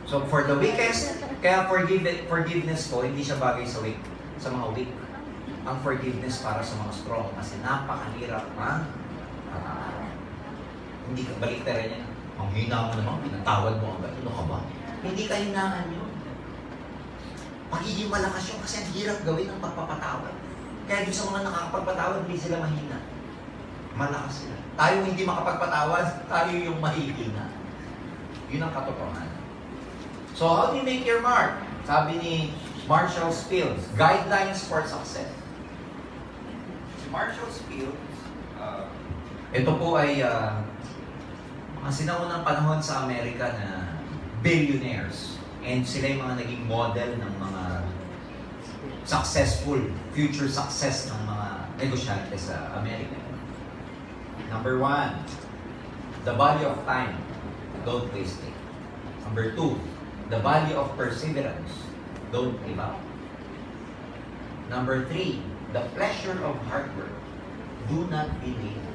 So for the weakest, kaya forgiveness ko, hindi siya bagay sa weak, sa mga weak. Ang forgiveness para sa mga strong kasi napakahirap hindi ka baliktaran niya. Ang hina mo naman, pinatawad mo agad. Ano ka ba? Hindi ka hinaan yun. Pagiging malakas yun kasi ang hirap gawin ng pagpapatawad. Kaya doon sa mga nakakapagpatawad, hindi sila mahina. Malakas sila. Tayo hindi makapagpatawad, tayo yung mahihina. Yun ang katotohanan. So how do you make your mark? Sabi ni Marshall Fields, Guidelines for Success. Si Marshall Fields, ito po ay mga sinaunang panahon sa Amerika na billionaires. And sila yung mga naging model ng mga successful, future success ng mga negosyante sa Amerika. Number 1, the value of time. Don't waste it. Number 2, the value of perseverance. Don't give up. Number 3, the pleasure of hard work. Do not be late.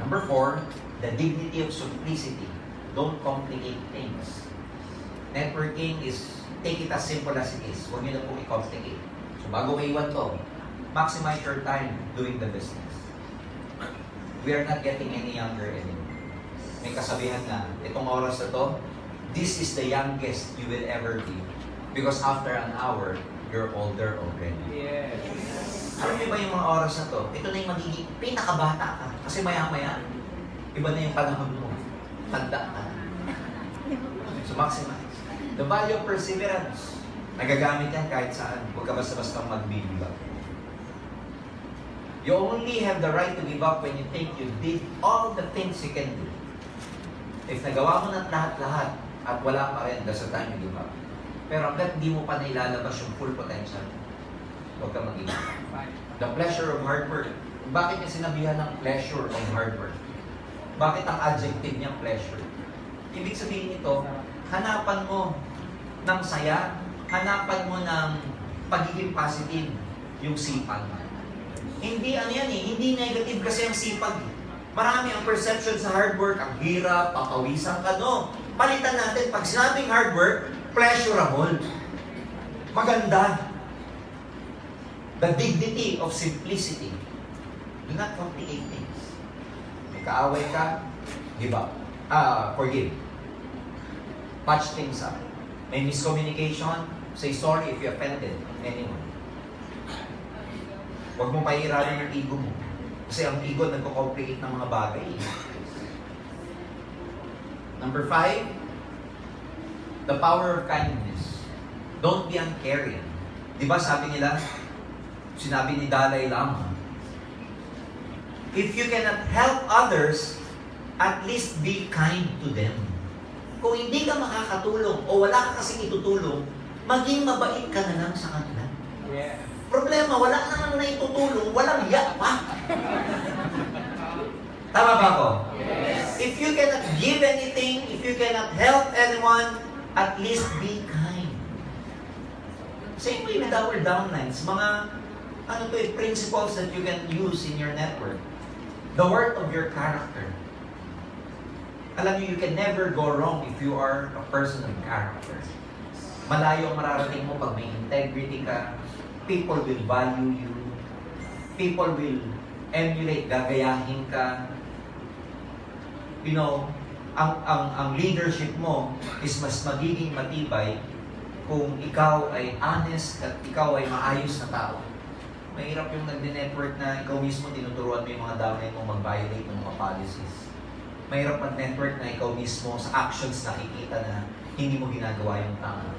Number 4, the dignity of simplicity. Don't complicate things. Networking is, take it as simple as it is. Huwag nyo na po i-complicate. So bago kayo iwan to, maximize your time doing the business. We are not getting any younger anymore. May kasabihan na, itong oras na to, this is the youngest you will ever be. Because after an hour, you're older already. Yes. Alam niyo ba yung mga oras na to? Ito na yung magiging pinakabata ka. Kasi maya-maya, iba na yung panahon mo. Tanda ka. So maximize. The value of perseverance. Nagagamit yan kahit saan. Huwag ka basta-basta mag-give up. You only have the right to give up when you think you did all the things you can do. If nagawa mo na lahat-lahat at wala pa rin, that's the time you give up. Pero hanggat di mo pa nailalabas yung full potential, huwag ka mag-give up. The pleasure of hard work. Bakit niya sinabihan ng pleasure of hard work? Bakit ang adjective niya pleasure? Ibig sabihin nito, hanapan mo ng saya, hanapan mo ng pagiging positive, yung sipag. Hindi ano yan eh, hindi negative kasi ang sipag. Marami ang perception sa hard work, ang hirap, papawisan ka, no? Palitan natin, pag sinabing hard work, pleasurable. Maganda. The dignity of simplicity. Do not complicate things. May kaaway ka, give up. Forgive. Patch things up. May miscommunication, say sorry if you offended anyone. Huwag mong pahirapan yung ego mo. Kasi ang ego nagko-complicate ng mga bagay. Number 5, the power of kindness. Don't be uncaring. Di ba sabi nila, sinabi ni Dalai Lama, if you cannot help others, at least be kind to them. Kung hindi ka makakatulong o wala ka kasing itutulong, maging mabait ka na lang sa kanila. Yeah. Problema, wala namang na itutulong, walang yak pa. Tama ba ako? Yes. If you cannot give anything, if you cannot help anyone, at least be kind. Same way with our downlines, mga principles that you can use in your network. The worth of your character. Alam niyo, you can never go wrong if you are a person of character. Malayo ang mararating mo pag may integrity ka. People will value you. People will emulate, gagayahin ka. You know, ang leadership mo is mas magiging matibay kung ikaw ay honest at ikaw ay maayos na tao. Mahirap yung nag-network na ikaw mismo tinuturuan mo yung mga downline mo mag-violate ng mga policies. Mahirap mag-network na ikaw mismo sa actions nakikita na hindi mo ginagawa yung tama.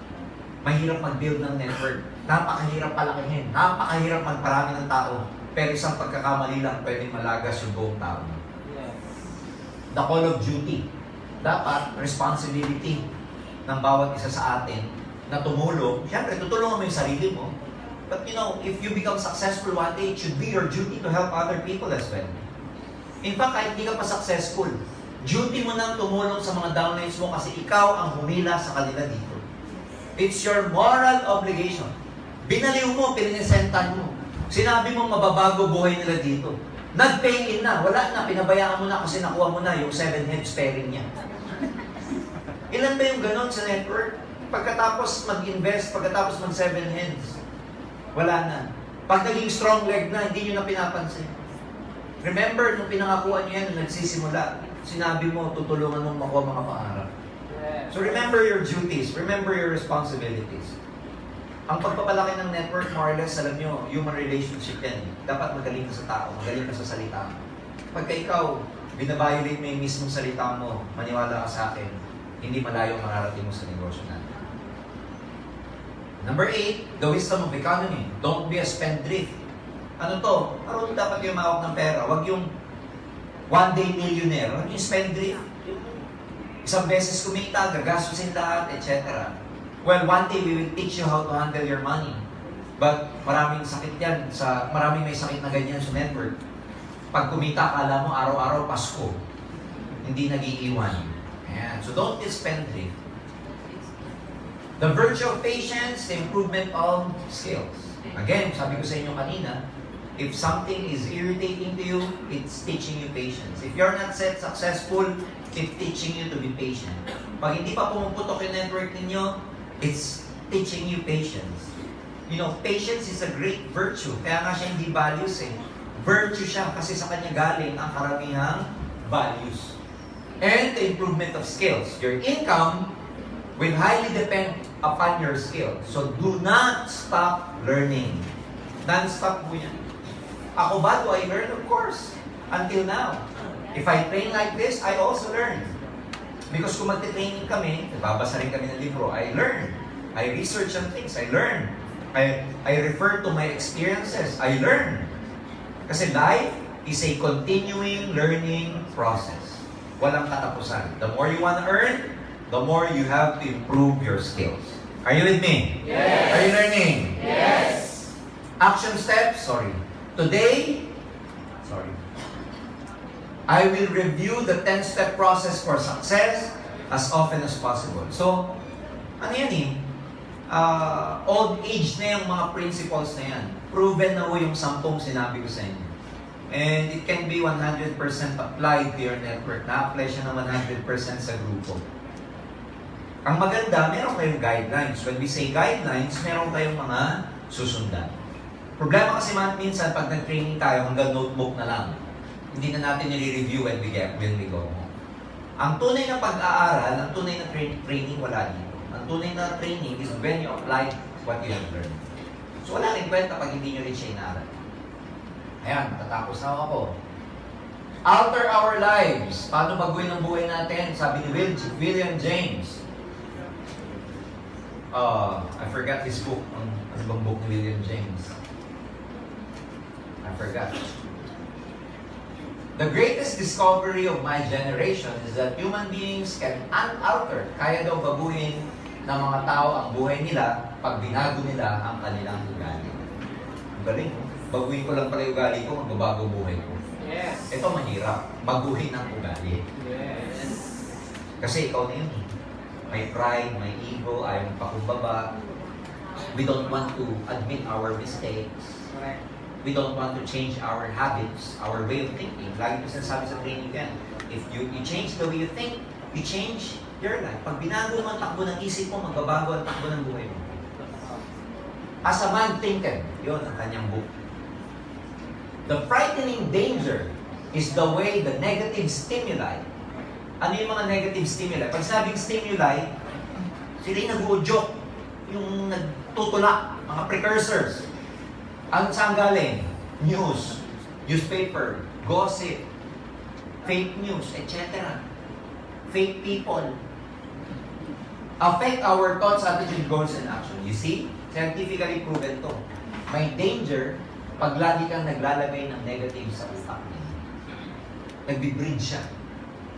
Mahirap mag-build ng network. Napakahirap palakihin. Napakahirap magparami ng tao. Pero isang pagkakamali lang pwedeng malagas yung buong tao. The call of duty. Dapat responsibility ng bawat isa sa atin na tumulong. Siyempre, tutulungan mo yung sarili mo. But you know, if you become successful one day, it should be your duty to help other people as well. In fact, kahit hindi ka pa successful, duty mo nang tumulong sa mga downlines mo kasi ikaw ang humila sa kanila dito. It's your moral obligation. Binaliw mo, pininesentan mo. Sinabi mo mababago buhay nila dito. Nag-pay in na, wala na, pinabayaan mo na kasi nakuha mo na yung 7 heads pairing niya. Ilan ba yung ganon sa network? Pagkatapos mag-invest, pagkatapos mag 7 heads, wala na. Pag naging strong leg na, hindi nyo na pinapansin. Remember, nung pinangakuha nyo yan, nung nagsisimula, sinabi mo, tutulungan mong makuha mga pangarap. So remember your duties, remember your responsibilities. Ang pagpapalaki ng network, more or less, alam nyo, human relationship yan. Dapat magaling ka sa tao, magaling ka sa salita. Pagka ikaw, binabiolate mo yung mismong salita mo, maniwala ka sa akin, hindi malayo ang mararating mo sa negosyo natin. Number 8, the wisdom of economy. Don't be a spendthrift. Ano to? Marunong dapat yung mawak ng pera. Huwag yung one-day millionaire. Huwag yung spendthrift. Isang beses kumita, gagastusin lahat, etc. Well, one day we will teach you how to handle your money. But maraming sakit yan. Maraming may sakit na ganyan sa network. Pag kumita, akala mo araw-araw Pasko. Hindi nag-iiwan. Ayan. So don't be spendthrift. The virtue of patience, the improvement of skills. Again, sabi ko sa inyo kanina, if something is irritating to you, it's teaching you patience. If you're not successful, it's teaching you to be patient. Pag hindi pa pumuputok yung network ninyo, it's teaching you patience. You know, patience is a great virtue. Kaya nga siya hindi values eh. Virtue siya kasi sa kanya galing ang karamihang values. And the improvement of skills. Your income will highly depend upon your skill. So do not stop learning. Non-stop mo yan. Ako ba, do I learn? Of course. Until now. If I train like this, I also learn. Because kung magte-training kami, babasa rin kami ng libro, I learn. I research on things, I learn. I refer to my experiences, I learn. Kasi life is a continuing learning process. Walang katapusan. The more you want to earn, the more you have to improve your skills. Are you with me? Yes. Are you learning? Yes. Action steps, Today, I will review the 10-step process for success as often as possible. So, ano yan eh? old age na yung mga principles na yan. Proven na ho yung 10 sinabi ko sa inyo. And it can be 100% applied to your network. Na-apply siya na 100% sa grupo. Ang maganda, meron kayong guidelines. When we say guidelines, meron kayong mga susundan. Problema kasi minsan, pag nag-training tayo, hanggang notebook na lang. Hindi na natin nire-review when we go home. Ang tunay na pag-aaral, ang tunay na training, wala dito. Ang tunay na training is when you apply what you have learned. So wala rin kwenta pag hindi nyo rin siya inaral. Ayan, tatapos na ako. Alter our lives. Paano baguhin ang buhay natin? Sabi ni William James. I forgot his book. Ano bang book ni William James? I forgot. The greatest discovery of my generation is that human beings can unalter. Kaya daw baguhin ng mga tao ang buhay nila pag binago nila ang kanilang ugali. Ang galing, no? Baguhin ko lang pala yung ugali ko, magbabago buhay ko. Yes. Ito mahirap, baguhin ang ugali. Yes. Kasi ikaw na yun. May pride, may ego, ayaw pakumbaba. We don't want to admit our mistakes. Correct. We don't want to change our habits, our way of thinking. Lagi ko sinasabi sa training yan. If you change the way you think, you change your life. Pag binago mo ang takbo ng isip mo, magbabago ang takbo ng buhay mo. As a man thinketh, yun ang kanyang book. The frightening danger is the way the negative stimuli. Ano yung mga negative stimuli? Pag sabing stimuli, sila yung nag-uudyok, yung nagtutula, mga precursors. Ang saan galing? News, newspaper, gossip, fake news, etc. Fake people. Affect our thoughts, attitude, goals, and action. You see? Scientifically proven to. May danger pag lagi kang naglalagay ng negative sa utak niya. Nagbi-breed siya.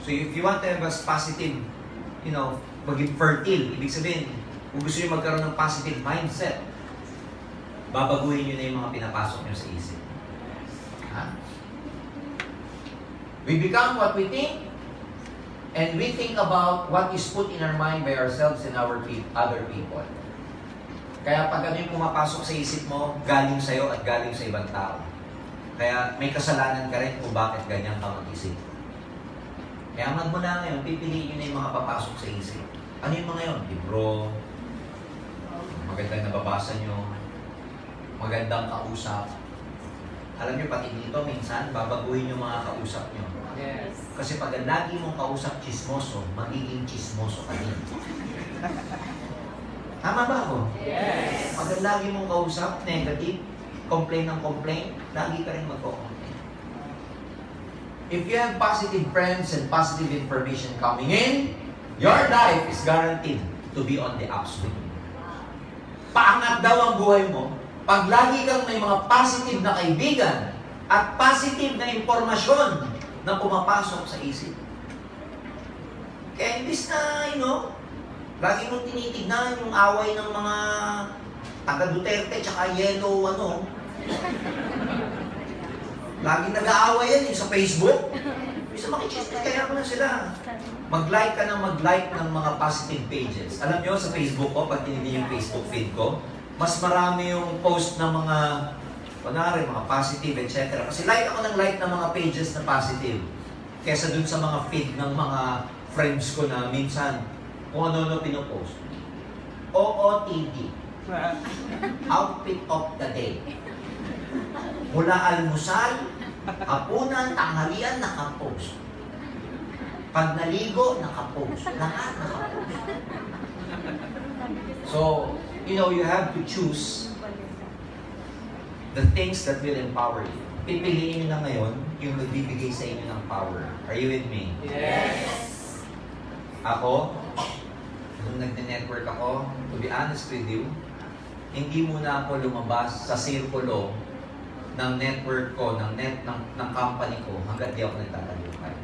So if you want to have a positive, maging fertile, ibig sabihin, kung gusto nyo magkaroon ng positive mindset, babaguhin nyo na yung mga pinapasok nyo sa isip. Ha? We become what we think, and we think about what is put in our mind by ourselves and other people. Kaya pag ano yung pumapasok sa isip mo, galing sa'yo at galing sa ibang tao. Kaya may kasalanan ka rin kung bakit ganyan ka mag-isip. Kaya magmula ngayon, pipiliin nyo na yung mga papasok sa isip. Ano yung mga yun? Libro, magandang nababasa nyo, magandang kausap. Alam nyo, pati dito, minsan, babaguhin yung mga kausap nyo. Yes. Kasi pag lagi mong kausap chismoso, magiging chismoso ka din. Tama ba ako? Yes. Pag lagi mong kausap, negative, complain ng complain, lagi ka rin magko-complain. If you have positive friends and positive information coming in, your life is guaranteed to be on the upswing. Paangat daw ang buhay mo pag lagi kang may mga positive na kaibigan at positive na impormasyon na pumapasok sa isip. Kaya imbis na, lagi mong tinitignan yung away ng mga taga-Duterte tsaka yellow, lagi nag-aaway yan sa Facebook. Bisa makichismis, kaya mo na sila. Mag-like ka ng mag-like ng mga positive pages. Alam nyo, sa Facebook ko, pag tinignan yung Facebook feed ko, mas marami yung post ng mga, mga positive, etc. Kasi like ako ng like ng mga pages na positive. Kesa dun sa mga feed ng mga friends ko na minsan, kung ano-ano pinopost. OOTD. Outfit of the day. Mula almusal, hapunan, tanghalian, nakapost. Pag naligo, nakapost. Lahat nakapost. So, you have to choose the things that will empower you. Pipiliin nyo na ngayon yung nagbibigay sa inyo ng power. Are you with me? Yes. Ako, nung nag-network ako, to be honest with you, hindi muna ako lumabas sa sirkulo ng network ko, ng company ko, hanggat di ako nagtatalukay.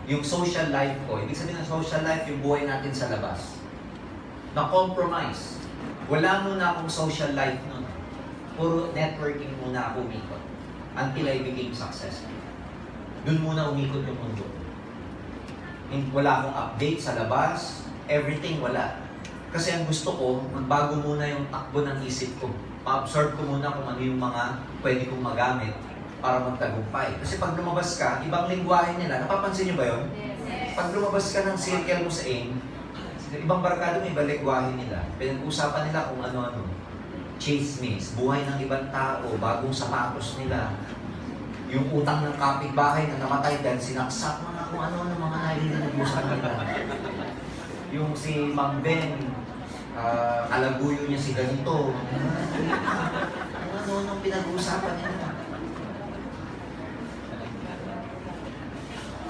Yung social life ko, ibig sabihin ng social life, yung buhay natin sa labas. Na-compromise. Wala muna akong social life nun. Puro networking muna ako umikot. Until I became successful. Doon muna umikot yung mundo. Wala akong update sa labas. Everything wala. Kasi ang gusto ko, magbago muna yung takbo ng isip ko. Ma-absorb ko muna kung ano yung mga pwede kong magamit para magtagumpay. Kasi pag lumabas ka, ibang lingwahe nila. Napapansin niyo ba yun? Yes. Pag lumabas ka ng circle mo sa AIM, ibang barkado may ibang lingwahe nila. Pinag-usapan nila kung ano-ano. Chismis, buhay ng ibang tao, bagong sapatos nila. Yung utang ng kapitbahay na namatay dahil sinaksak mga kung ano-ano mga narinig-usapan nila. Yung si Mang Ben, kalaguyo niya si ganito. Ano-ano pinag-uusapan nila.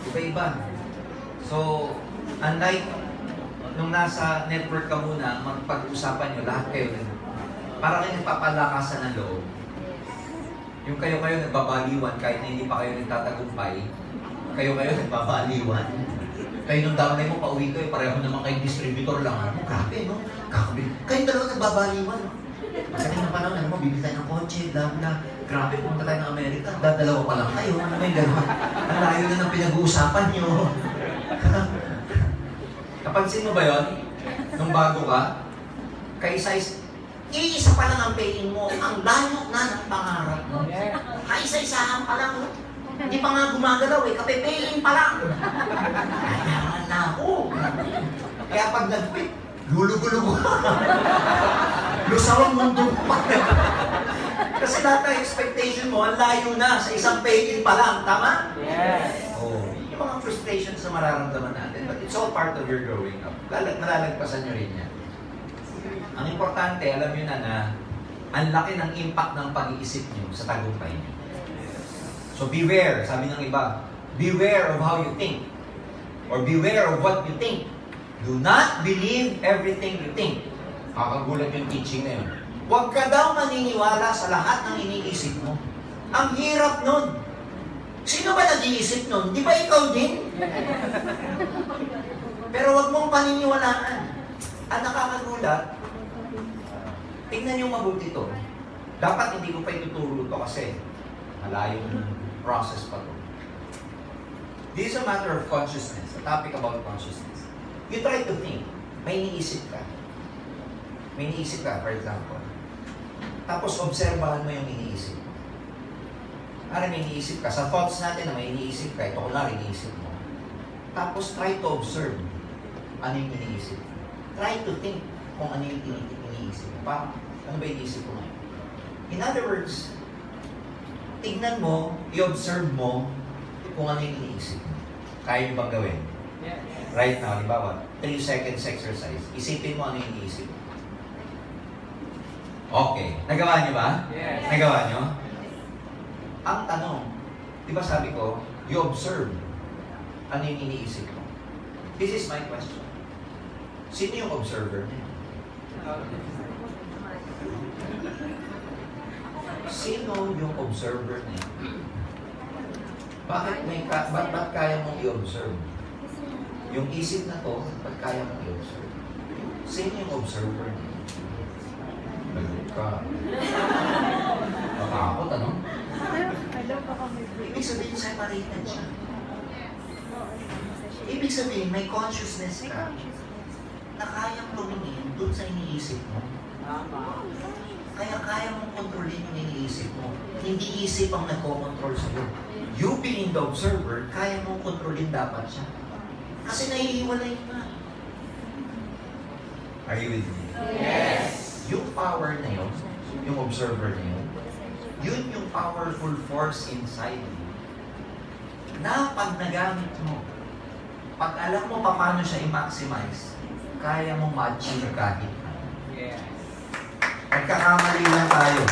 Iba-iba. So, unlike nung nasa network ka muna, magpag-usapan nyo, lahat kayo, parang kayo nagpapalakasan ng loob. Yung kayo-kayo nagbabaliwan kahit na hindi pa kayo nagtatagumpay, kayo-kayo nagbabaliwan. Kayo nung damay mo, pauwi kayo, pareho naman kayong distributor lang. Ano, grabe, no? Kakabi. Kayo dalawa nagbabaliwan. Kasi na pa naman, ano mo, bibili tayo ng kotse, bla bla. Grabe, pumunta tayo ng Amerika, dadalawa pa lang kayo. Ano ba yung gano'n? Ang layo na ng pinag-uusapan nyo. Napansin mo ba yon? Nung bago ka, iisa pa lang ang paying mo, ang layo na ng pangarap mo. Kaisa-isahan pa lang, hindi pa nga gumagalaw eh, kape-paying pa lang. Kailangan na ako. Kaya pag nag-quit, lulugo-lugo. Lusawang mundo pa. Kasi lahat ng expectation mo, ang layo na sa isang paying pa lang, tama? Yes. Oh, yung mga frustrations na mararamdaman natin, but it's all part of your growing up. Malalagpasan nyo rin yan. Ang importante, alam nyo na ang laki ng impact ng pag-iisip nyo sa tagumpay nyo. So beware, sabi ng iba, beware of how you think. Or beware of what you think. Do not believe everything you think. Kakagulat yung teaching na yun. Huwag ka daw maniniwala sa lahat ng iniisip mo. Ang hirap nun. Sino ba nag-iisip nun? Di ba ikaw din? Pero huwag mong paniniwalaan. Ang nakakagulat, tingnan niyo mabuti to. Dapat hindi ko pa ituturo to kasi malayong process pa to. This is a matter of consciousness, a topic about consciousness. You try to think. May iniisip ka. May iniisip ka, for example. Tapos obserbahan mo yung iniisip. Ano may iniisip ka? Sa thoughts natin na may iniisip ka, ito ko lang iniisip mo. Tapos try to observe ano yung iniisip. Try to think kung ano yung iniisip mo. Ano ba yung iniisip mo ngayon? In other words, tignan mo, i-observe mo kung ano yung iniisip mo. Kaya mo bang gawin? Yes. Right now, halimbawa, 3 seconds exercise. Isipin mo ano yung iniisip mo. Okay. Nagawa niyo ba? Yes. Nagawa niyo? Ang tanong, di ba sabi ko, you observe ano yung iniisip mo. This is my question. Sino yung observer niya? Sino yung observer niya? Ba't kaya mong i-observe? Yung isip na to, ba't kaya mong i-observe? Sino yung observer niya? Lagot ka. Matakot, ano? Ibig sabihin, separated siya. Ibig sabihin, may consciousness ka na kayang tumingin dun sa iniisip mo. Tama. Kaya kaya mong kontrolin yung iniisip mo. Hindi isip ang nagko-control sa'yo. You being the observer, kaya mong kontrolin dapat siya. Kasi nahihiwalay na. Are you with me? Yes. Yung power na yun, yung observer na yun, yun yung powerful force inside you. Na pag nagamit mo, pag alam mo paano siya i-maximize, kaya mong ma-achieve kahit ano. Yes. Magkakamali lang tayo.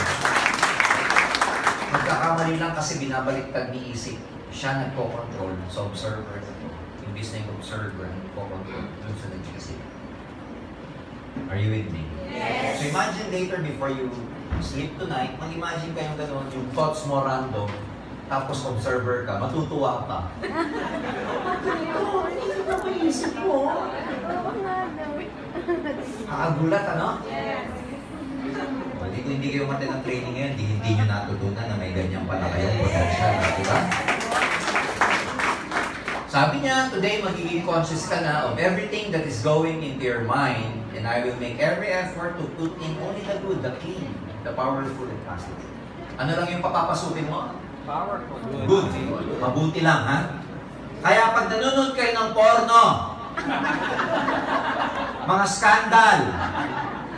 Magkakamali lang kasi binabaliktad ni isip. Siya nagko-control sa observer na to. Imbis na yung observer nagko-control dun sa nag-isip. Are you with me? Yes. So imagine later before you sleep tonight, mag-imagine kayong gano'n, yung thoughts mo random, tapos observer ka, matutuwa ka. Hindi na may isip mo. Kakagulat, ano? Yes. Hindi kayo mati ng training ngayon, hindi nyo natutunan na may ganyan pala kayong potential, di ba? So Sabi niya, today magiging conscious ka na of everything that is going into your mind, and I will make every effort to put in only the good, the clean, the powerful, and positive. Ano lang yung papapasukin mo? Powerful. Good. Mabuti lang, ha? Kaya pag nanonood kayo ng porno, mga skandal,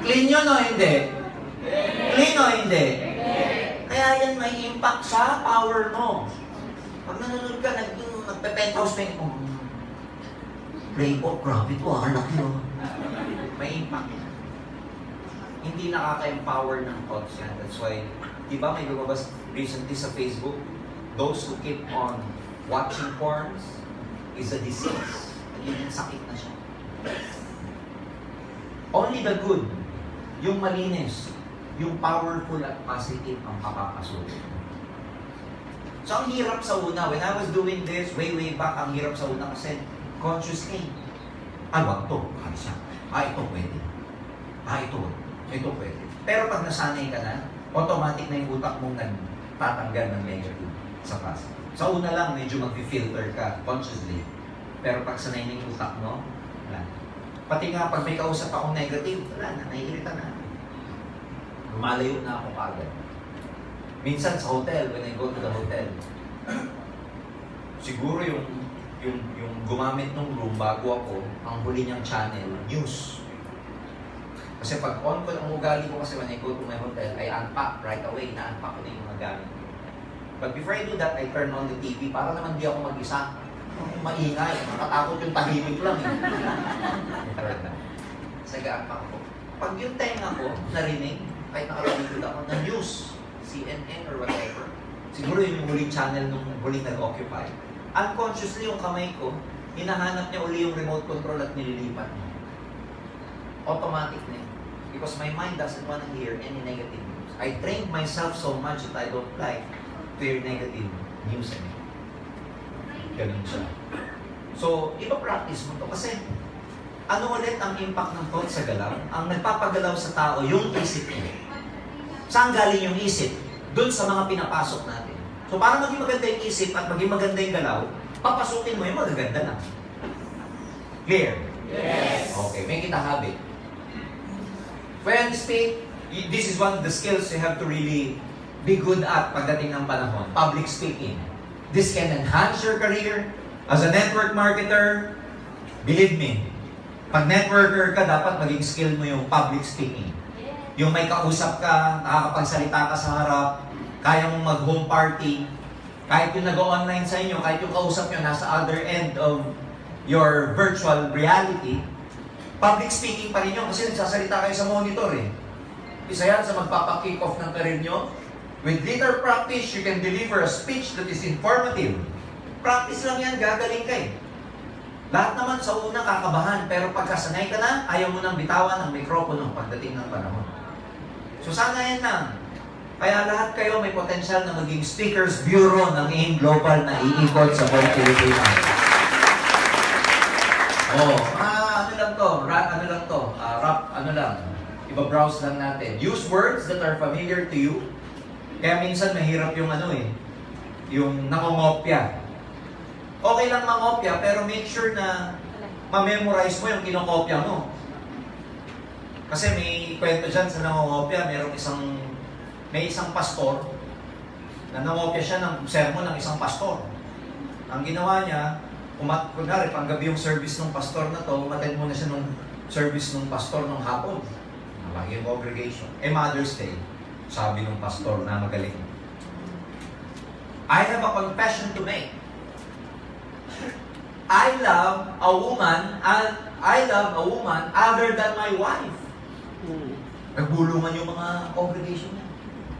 clean yun o hindi? Clean o hindi? Kaya yan may impact sa power mo. Pag nanonood ka, nagpe-penthouse pa yung Playboy, grabe to ah, laki oh. May impact. Hindi nakaka-empower ng thoughts yan. That's why, di ba may lumabas recently sa Facebook, those who keep on watching porns is a disease. Nagiging sakit na siya. Only the good, yung malinis, yung powerful at positive ang papapasukin. So, ang hirap sa una. When I was doing this, way back, ang hirap sa una kasi conscious ka. Ay, wag to. Ano siya? Ito pwede. Ito pwede. Pero pag nasanay ka na, automatic na yung utak mong nagtatanggal ng negative sa positive. Sa una lang, medyo mag-filter ka consciously. Pero pag sanay na yung utak mo, wala. Pati nga, pag may kausap akong negative, wala na, naiirita na. Lumalayo na ako kagad. Minsan sa hotel, when I go to the hotel, siguro yung gumamit ng room bago ako, ang huli niyang channel, news. Kasi pag on ko ang ugali ko kasi when I go to my hotel, I unpack right away, na-unpack ko na yung mga gamit. But before I do that, I turn on the TV para naman di ako mag-isa. Maingay, makatakot yung tahimik lang. Saga-unpack ko. Pag yung tenga ko, narinig, kahit nakalaligod ako ng news, CNN or whatever, siguro yun yung huling channel nung huling nag-occupy. Unconsciously yung kamay ko, hinahanap niya uli yung remote control at nililipat niya. Automatic na yun. Because my mind doesn't want to hear any negative news. I trained myself so much that I don't like to hear negative news anymore. Ganun siya. So, ipa-practice mo to kasi ano ulit ang impact ng thought sa galaw? Ang nagpapagalaw sa tao, yung isip niya. Saan galing yung isip? Doon sa mga pinapasok natin. So, para maging maganda yung isip at maging maganda yung galaw, papasukin mo yung magaganda lang. Clear? Yes. Okay, make it a habit. When speak, this is one of the skills you have to really be good at pagdating ng panahon. Public speaking. This can enhance your career as a network marketer. Believe me, pag networker ka, dapat maging skill mo yung public speaking. Yung may kausap ka, nakakapagsalita ka sa harap, kaya mong mag-home party, kahit yung nag-online sa inyo, kahit yung kausap nyo nasa other end of your virtual reality, public speaking pa rin yun kasi nagsasalita kayo sa monitor eh. Isa yan sa magpapakick off ng career nyo. With little practice, you can deliver a speech that is informative. Practice lang yan, gagaling ka eh. Lahat naman sa una kakabahan, pero pagkasanay ka na, ayaw mo nang bitawan ng mikropono pagdating ng panahon. So sana yan lang. Kaya lahat kayo may potensyal na maging Speakers Bureau ng AIM Global na iikot sa buong Pilipinas. Iba-browse lang natin. Use words that are familiar to you. Kaya minsan mahirap yung yung nangongopya. Okay lang mangopya, pero make sure na ma-memorize mo yung kinokopya mo. Kasi may kwento dyan sa nangongopya, may isang pastor na nangopya siya ng sermon ng isang pastor. Ang ginawa niya, kunwari, panggabi yung service ng pastor na to, umattend muna siya ng service ng pastor ng hapon. Malaki yung congregation. Mother's Day, sabi ng pastor na magaling. I have a confession to make. I love a woman other than my wife. Nagbulungan yung mga congregation niya.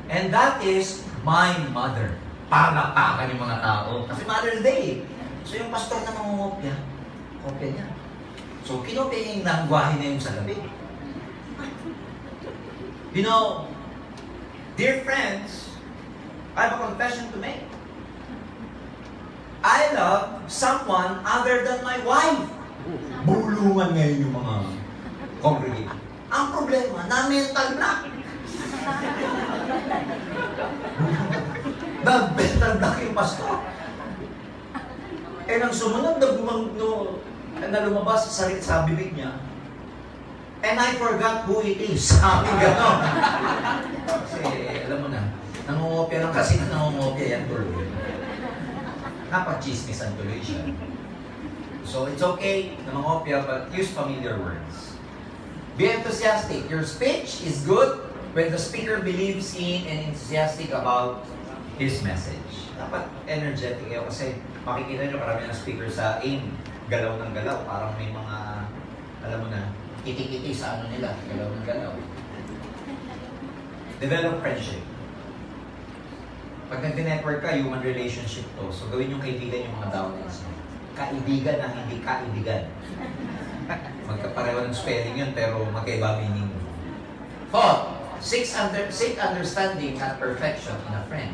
And that is my mother. Palakpakan yung mga tao. Kasi Mother's Day. So yung pastor na mangungopya, kopya niya. So kinopya niya yung langwahe na yung sa gabi. You know, dear friends, I have a confession to make. I love someone other than my wife. Bulungan ngayon yung mga congregation. Ang problema, na-mental block. Na-mental block yung pastor. Eh, nang sumunod na na lumabas sa bibig niya, and I forgot who it is. Sabi gano'n. Kasi, alam mo na, nangungopia lang kasi nangungopia yan tuloy. Napag-chismisan tuloy siya. So, it's okay na mangopia, but use familiar words. Be enthusiastic. Your speech is good when the speaker believes in and enthusiastic about his message. Dapat energetic kayo kasi makikita nyo karamihan ng speaker sa AIM, galaw ng galaw. Parang may mga, alam mo na, kiti-kiti sa ano nila, galaw ng galaw. Develop friendship. Pag nag-network ka, human relationship to. So gawin yung kaibigan yung mga downlines. Kaibigan na hindi kaibigan. Magkapareho ng spelling yun, pero magkaiba meaning. Seek understanding at perfection in a friend.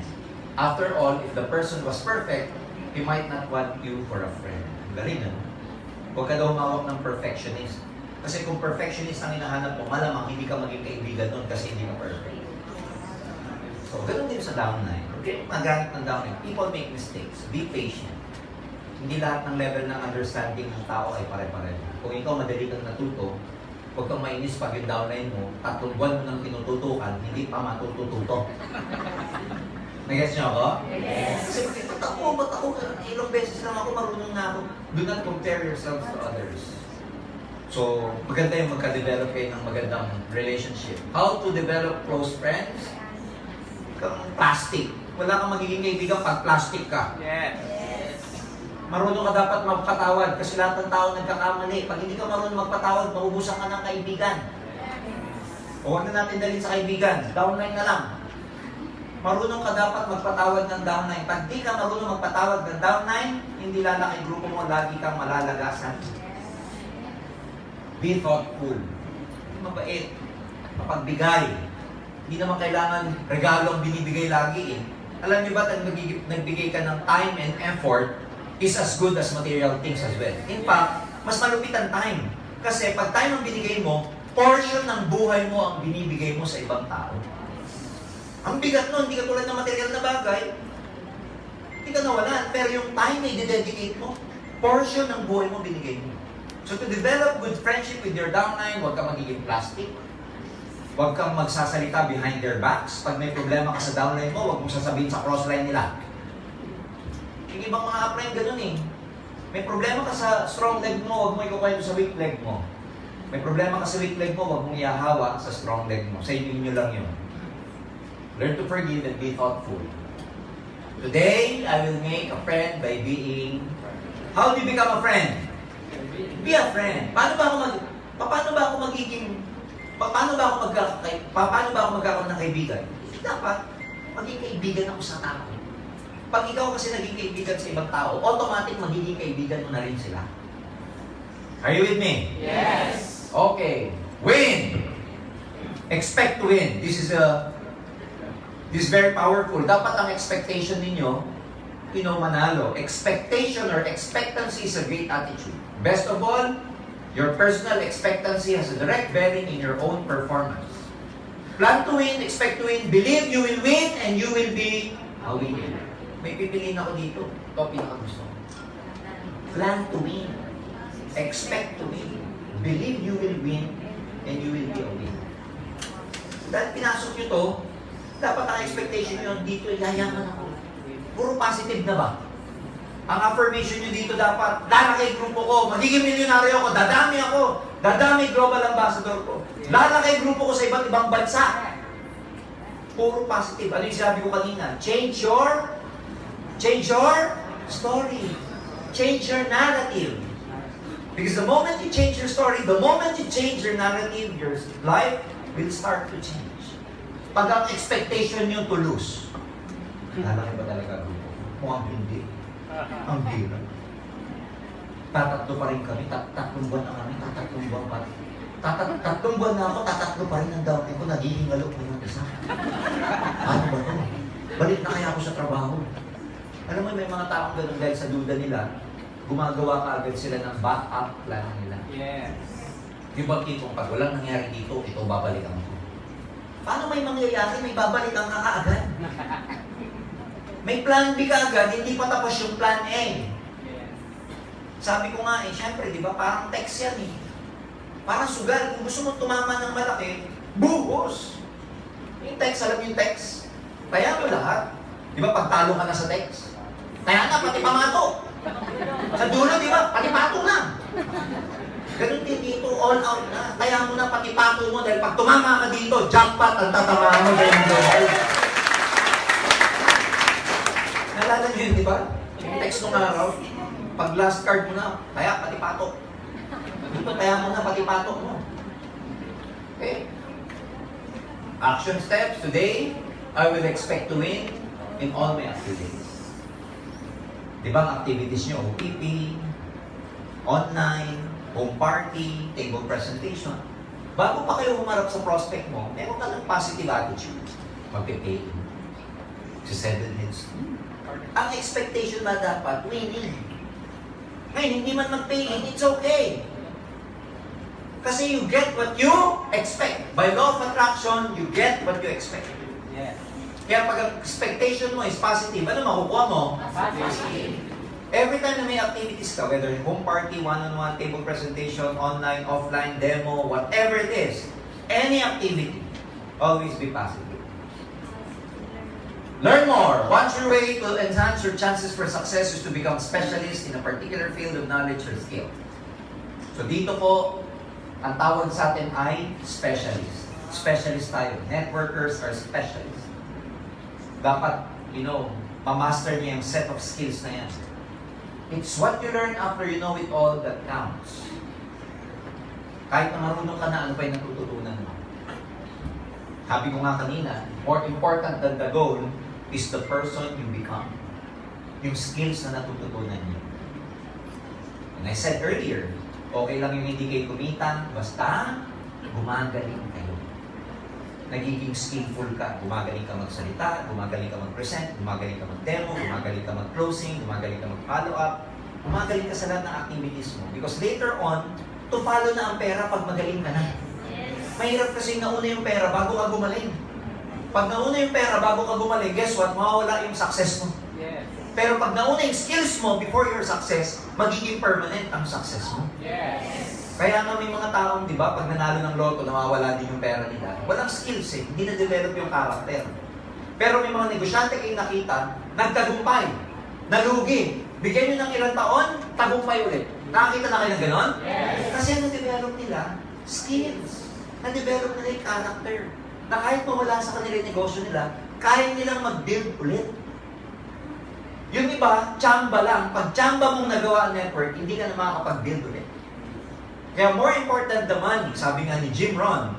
After all, if the person was perfect, he might not want you for a friend. Galing, ano? Huwag ka daw mawak ng perfectionist. Kasi kung perfectionist ang hinahanap mo, malamang hindi ka maging kaibigan nun kasi hindi ka perfect. So, ganun din sa downline. Okay? Magamit ng downline. People make mistakes. Be patient. Hindi lahat ng level ng understanding ng tao ay pare-pareho. Kung ikaw madali kang natuto, huwag kang mainis pag yung downline mo, 3 buwan mo nang tinututukan, hindi pa matututo. Nag-gets niyo ako? Yes. Kasi ba't ako, ilang beses lang ako, marunong na ako. Do not compare yourself to others. So, maganda yung magka-develop kayo ng magandang relationship. How to develop close friends? Kang plastic. Wala kang magiging kaibigan pag plastic ka. Yes. Marunong ka dapat magpatawad kasi lahat ng tao nagkakamali. Pag hindi ka marunong magpatawad, maubusan ka ng kaibigan. O huwag na natin dalhin sa kaibigan. Downline na lang. Marunong ka dapat magpatawad ng downline. Pag di ka marunong magpatawad ng downline, hindi lalaki grupo mo, lagi kang malalagasan. Be thoughtful. Mabait. Mapagbigay. Hindi naman kailangan regalo ang binibigay lagi eh. Alam niyo ba, nagbigay ka ng time and effort is as good as material things as well. In fact, mas malupit ang time. Kasi pag time ang binigay mo, portion ng buhay mo ang binibigay mo sa ibang tao. Ang bigat nun, hindi ka tulad ng material na bagay. Hindi ka nawalan. Pero yung time na i-dedicate mo, portion ng buhay mo binigay mo. So to develop good friendship with your downline, huwag kang magiging plastic. Huwag kang magsasalita behind their backs. Pag may problema ka sa downline mo, huwag mong sasabihin sa crossline nila. Yung ibang mga upline ganun eh. May problema ka sa strong leg mo, huwag mo ikukwento sa weak leg mo. May problema ka sa weak leg mo, huwag mong ihahawa sa strong leg mo. Sa inyo lang yun. Learn to forgive and be thoughtful. Today, I will make a friend by being... How do you become a friend? Be a friend. Paano ba ako magkakaroon ng kaibigan? Dapat maging kaibigan ako sa tao. Pag ikaw kasi naging kaibigan sa ibang tao, automatic magiging kaibigan mo na rin sila. Are you with me? Yes. Okay. Win. Expect to win. This is very powerful. Dapat ang expectation ninyo, manalo. Expectation or expectancy is a great attitude. Best of all, your personal expectancy has a direct bearing in your own performance. Plan to win, expect to win, believe you will win, and you will be a winner. May pipiliin ako dito. Ito pinakagusto. Plan to win. Expect to win. Believe you will win, and you will be a winner. Dahil pinasok nyo to, dapat ang expectation nyo dito, yayaman ako. Puro positive na ba? Ang affirmation nyo dito dapat, lalaki grupo ko, magiging milyonaryo ako, dadami global ambassador ko. Lalaki grupo ko sa iba't ibang bansa. Puro positive. Ano yung sabi ko kanina? Change your story. Change your narrative. Because the moment you change your story, the moment you change your narrative, your life will start to change. Pag ang expectation nyo to lose, lalaki ba talaga grupo? Mukhang hindi. Ang hirap. Tatatlo pa rin kami, tatlong buwan na kami, tatlong buwan pa rin. Tatlong buwan na ako, tatatlo pa rin ang dawin ko, nagiging alok na yung isa. Ano ba to? Balik na kaya ako sa trabaho. Alam mo, may mga taong ganun dahil sa duda nila, gumagawa ka agad sila ng backup plan nila. Yes. Di ba tipong pag walang nangyari dito, ito babalikan ko. Paano may mangyayari, may babalikan ka kaagad? Yes. May plan B ka agad, hindi pa tapos yung plan A. Yes. Sabi ko nga syempre, di ba, parang text yan eh. Parang sugal. Kung gusto mo tumama ng malaki, buhos. Yung text, alam yung text. Kaya mo lahat. Di ba, pagtalo ka na sa text. Kaya na, pati pamato. Sa dulo, di ba, pati pato na. Ganun din dito, all out na. Kaya mo na pati pato mo dahil pag tumama ka dito, jackpot ang tatamaan mo dahil global. Nalala niyo yun, di ba? Yung text nung araw, pag last card mo na, kaya pati pato. Dito, kaya mo na pati pato mo. Okay? Action steps. Today, I will expect to win in all my activities. Di ba ang activities nyo? OPP, online, home party, table presentation. Bago pa kayo humarap sa prospect mo, meron ka ng positive attitude. Magpe-pay. Si 7 minutes. Ang expectation na dapat, winning. Ngayon, hindi man mag-pay in, it's okay. Kasi you get what you expect. By law of attraction, you get what you expect. Yes. Kaya pag ang expectation mo is positive, ano makukuha mo? Positive. Every time na may activities ka, whether home party, one-on-one, table presentation, online, offline, demo, whatever it is, any activity, always be positive. Learn more. One sure way to enhance your chances for success is to become specialist in a particular field of knowledge or skill. So dito po, ang tawag sa atin ay specialist. Specialist tayo. Networkers are specialists. Dapat, ma-master niya yung set of skills na yan. It's what you learn after you know it all that counts. Kahit na marunong ka na, ano pa yung natututunan mo? Sabi ko nga kanina, more important than the goal is the person you become. Yung skills na natututunan niyo. And I said earlier, okay lang yung hindi kayo kumita, basta gumagaling kayo. Nagiging skillful ka. Gumagaling ka magsalita, gumagaling ka mag-present, gumagaling ka mag-demo, gumagaling ka mag-closing, gumagaling ka mag-follow up, gumagaling ka sa lahat ng activities mo. Because later on, to follow na ang pera pag magaling ka na. Mahirap kasi nauna yung pera bago ka gumaling. Pag nauna yung pera bago ka gumaling, guess what? Mawawala yung success mo. Yes. Pero pag nauna yung skills mo before your success, magiging permanent ang success mo. Yes. Kaya nga may mga taong, di ba, pag nanalo ng loto, nawawala din yung pera nila. Walang skills eh. Hindi na-develop yung character. Pero may mga negosyante kayong nakita, nagtagumpay, nalugi. Bigyan nyo ng ilang taon, tagumpay ulit. Nakakita na kayo ng ganon? Yes. Kasi na-develop nila skills. Na-develop nila yung character. Na kahit mawala sa kanila yung negosyo nila, kaya nilang mag-build ulit. Yung iba, tsamba lang. Pag tsamba mong nagawa ang network, hindi ka na makakapag-build ulit. Kaya more important the money, sabi nga ni Jim Rohn,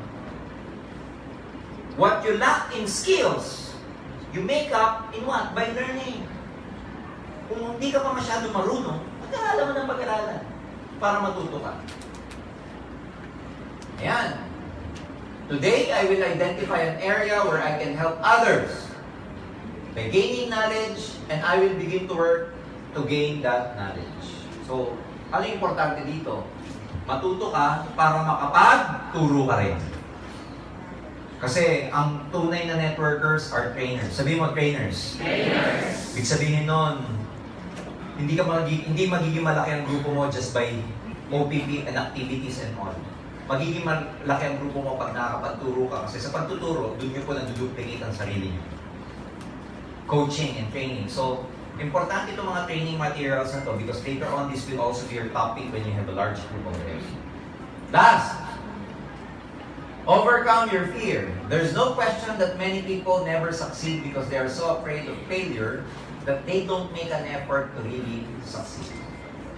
what you lack in skills, you make up in what? By learning. Kung hindi ka pa masyado marunong, pag-aaralan mo ng pag-aaralan para matuto ka. Ayan. Today, I will identify an area where I can help others by gaining knowledge, and I will begin to work to gain that knowledge. So, ano yung importante dito? Matuto ka para makapagturo ka rin. Kasi ang tunay na networkers are trainers. Sabihin mo, trainers. Trainers. Ibig sabihin nun, hindi magiging malaki ang grupo mo just by OPP and activities and all. Magiging malaki ang grupo mo pag nakakapagturo ka. Kasi sa pagtuturo, doon nyo po naduduplicate ang sarili nyo. Coaching and training. So, importante itong mga training materials na to because later on, this will also be your topic when you have a large group already. Last, overcome your fear. There's no question that many people never succeed because they are so afraid of failure that they don't make an effort to really succeed.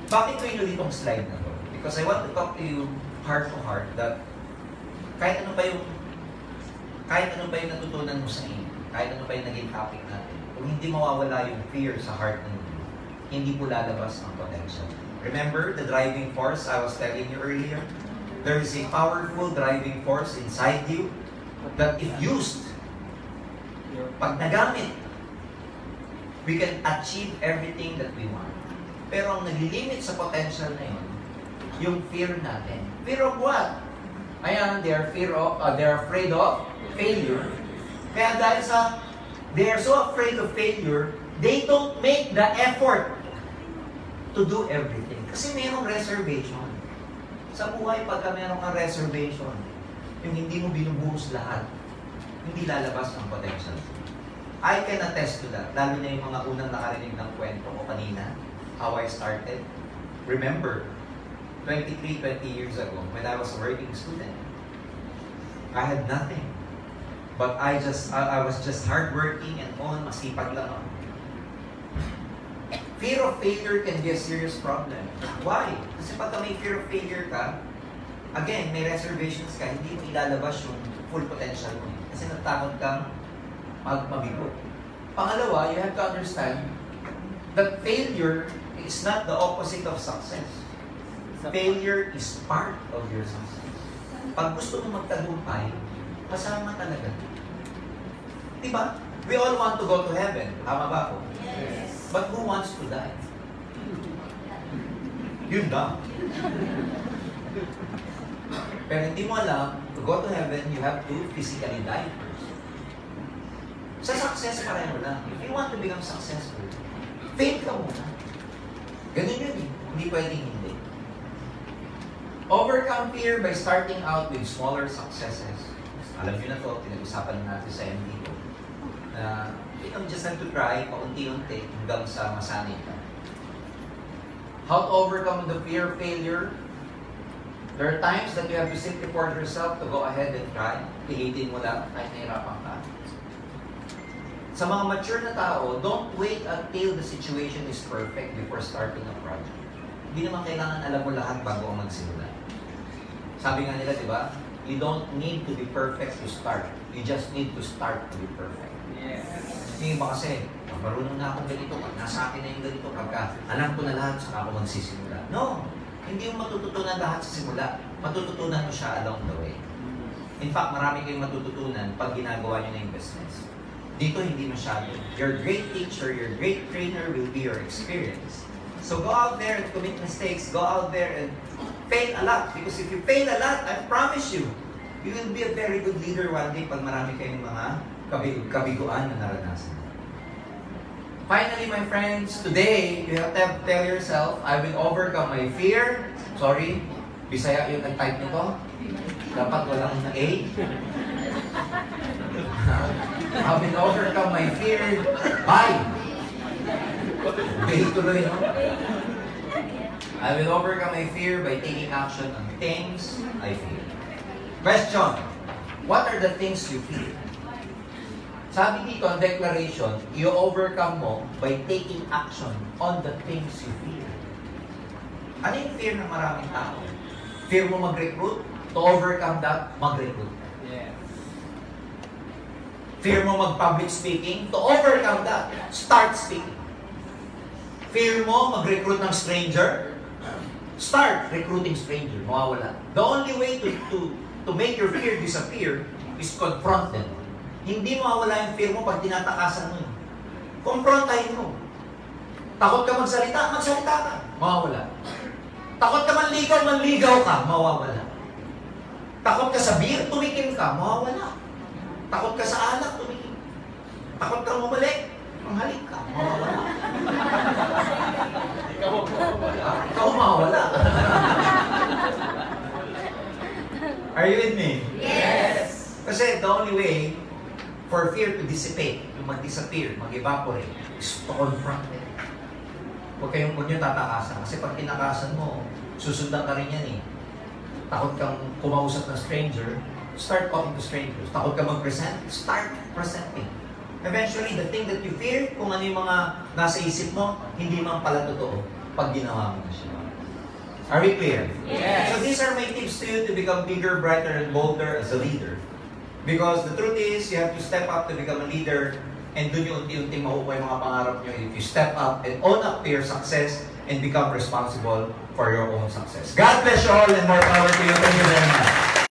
Bakit ko inulit itong slide na to? Because I want to talk to you heart to heart that kahit ano ba yung natutunan mo sa inyo, kahit ano pa yung naging topic natin, kung hindi mawawala yung fear sa heart ninyo, hindi po lalabas ang potential. Remember the driving force I was telling you earlier? There is a powerful driving force inside you that if used, pag nagamit, we can achieve everything that we want. Pero ang nag-limit sa potential na yun, yung fear natin. Fear of what? Ayan, they're afraid of failure. Kaya dahil sa they are so afraid of failure, they don't make the effort to do everything. Kasi mayroong reservation. Sa buhay, pagka mayroong kang reservation, yung hindi mo binubuhos lahat, hindi lalabas ang potential. I can attest to that. Lalo na yung mga unang nakarinig ng kwento ko kanina, how I started. Remember, 20 years ago, when I was a working student, I had nothing. But I was just hardworking and all, masipag lang ako. Fear of failure can be a serious problem. Why? Kasi pagka may fear of failure ka, again, may reservations ka, hindi mo ilalabas yung full potential mo. Kasi natakot kang mabigo. Pangalawa, you have to understand that failure is not the opposite of success. Failure is part of your success. Pag gusto mo magtagumpay, kasama talaga. Diba? We all want to go to heaven. Tama ba ako? Yes. But who wants to die? Yun lang. Pero hindi mo alam, to go to heaven, you have to physically die first. Sa success, pareho lang. If you want to become successful, fail ka muna. Ganun yun eh. Hindi pwedeng hindi. Overcome fear by starting out with smaller successes. Alam niyo na to, pinag-usapan natin sa MD ko. You just have to try paunti-unti hanggang sa masanay ka. How to overcome the fear of failure? There are times that you have to simply force yourself to go ahead and try. Pilitin mo lang kahit nahirapan ka. Sa mga mature na tao, don't wait until the situation is perfect before starting a project. Hindi naman kailangan alam mo lahat bago ang magsimula. Sabi nga nila, di ba? You don't need to be perfect to start. You just need to start to be perfect. Yes. Hindi ba kasi, marunong na akong ganito, pag nasa akin na yung ganito, pagka alam ko na lahat, saka ako magsisimula. No! Hindi mo matututunan lahat sa simula. Matututunan mo siya along the way. In fact, marami kayong matututunan pag ginagawa nyo na investments. Dito, hindi masyado. Your great teacher, your great trainer will be your experience. So go out there and commit mistakes. Go out there and fail a lot. Because if you fail a lot, I promise you, you will be a very good leader one day pag marami kayong mga kabiguan na naranasan. Finally, my friends, today, you have to tell yourself, I will overcome my fear. Sorry, Bisaya yung nag-type nito. Dapat walang na A. I will overcome my fear by. Okay, tuloy, no? I will overcome my fear by taking action on things I fear. Question, what are the things you fear? Sabi dito, ang declaration, i-overcome mo by taking action on the things you fear. Ano yung fear ng maraming tao? Fear mo mag-recruit? To overcome that, mag-recruit. Yes. Fear mo mag-public speaking? To overcome that, start speaking. Fear mo mag-recruit ng stranger? Start recruiting stranger. Mawawala. The only way to make your fear disappear is confront them. Hindi mawawala yung fear mo pag tinatakasan mo. Confrontahin mo. Takot ka magsalita, magsalita ka. Mawawala. Takot ka manligaw ka. Mawawala. Takot ka sa beer, tumikim ka. Mawawala. Takot ka sa alak, tumikim. Takot ka bumalik, manghalik ka. Mawawala. Ikaw mawawala. Are you with me? Yes. Kasi the only way for fear to dissipate, yung mag-disappear, mag-evaporate, is to confront it. Huwag nyo tatakasan. Kasi pag tinakasan mo, susundan ka rin yan eh. Takot kang kumausap ng stranger, start talking to strangers. Takot ka mag-present, start presenting. Eventually, the thing that you fear, kung ano yung mga nasa isip mo, hindi man pala totoo pag ginawa mo na siya. Are we clear? Yes. So these are my tips to you to become bigger, brighter, and bolder as a leader. Because the truth is, you have to step up to become a leader, and doon yung unti-unti makukuha yung mga pangarap nyo if you step up and own up to your success and become responsible for your own success. God bless you all and more power to you. Thank you very much.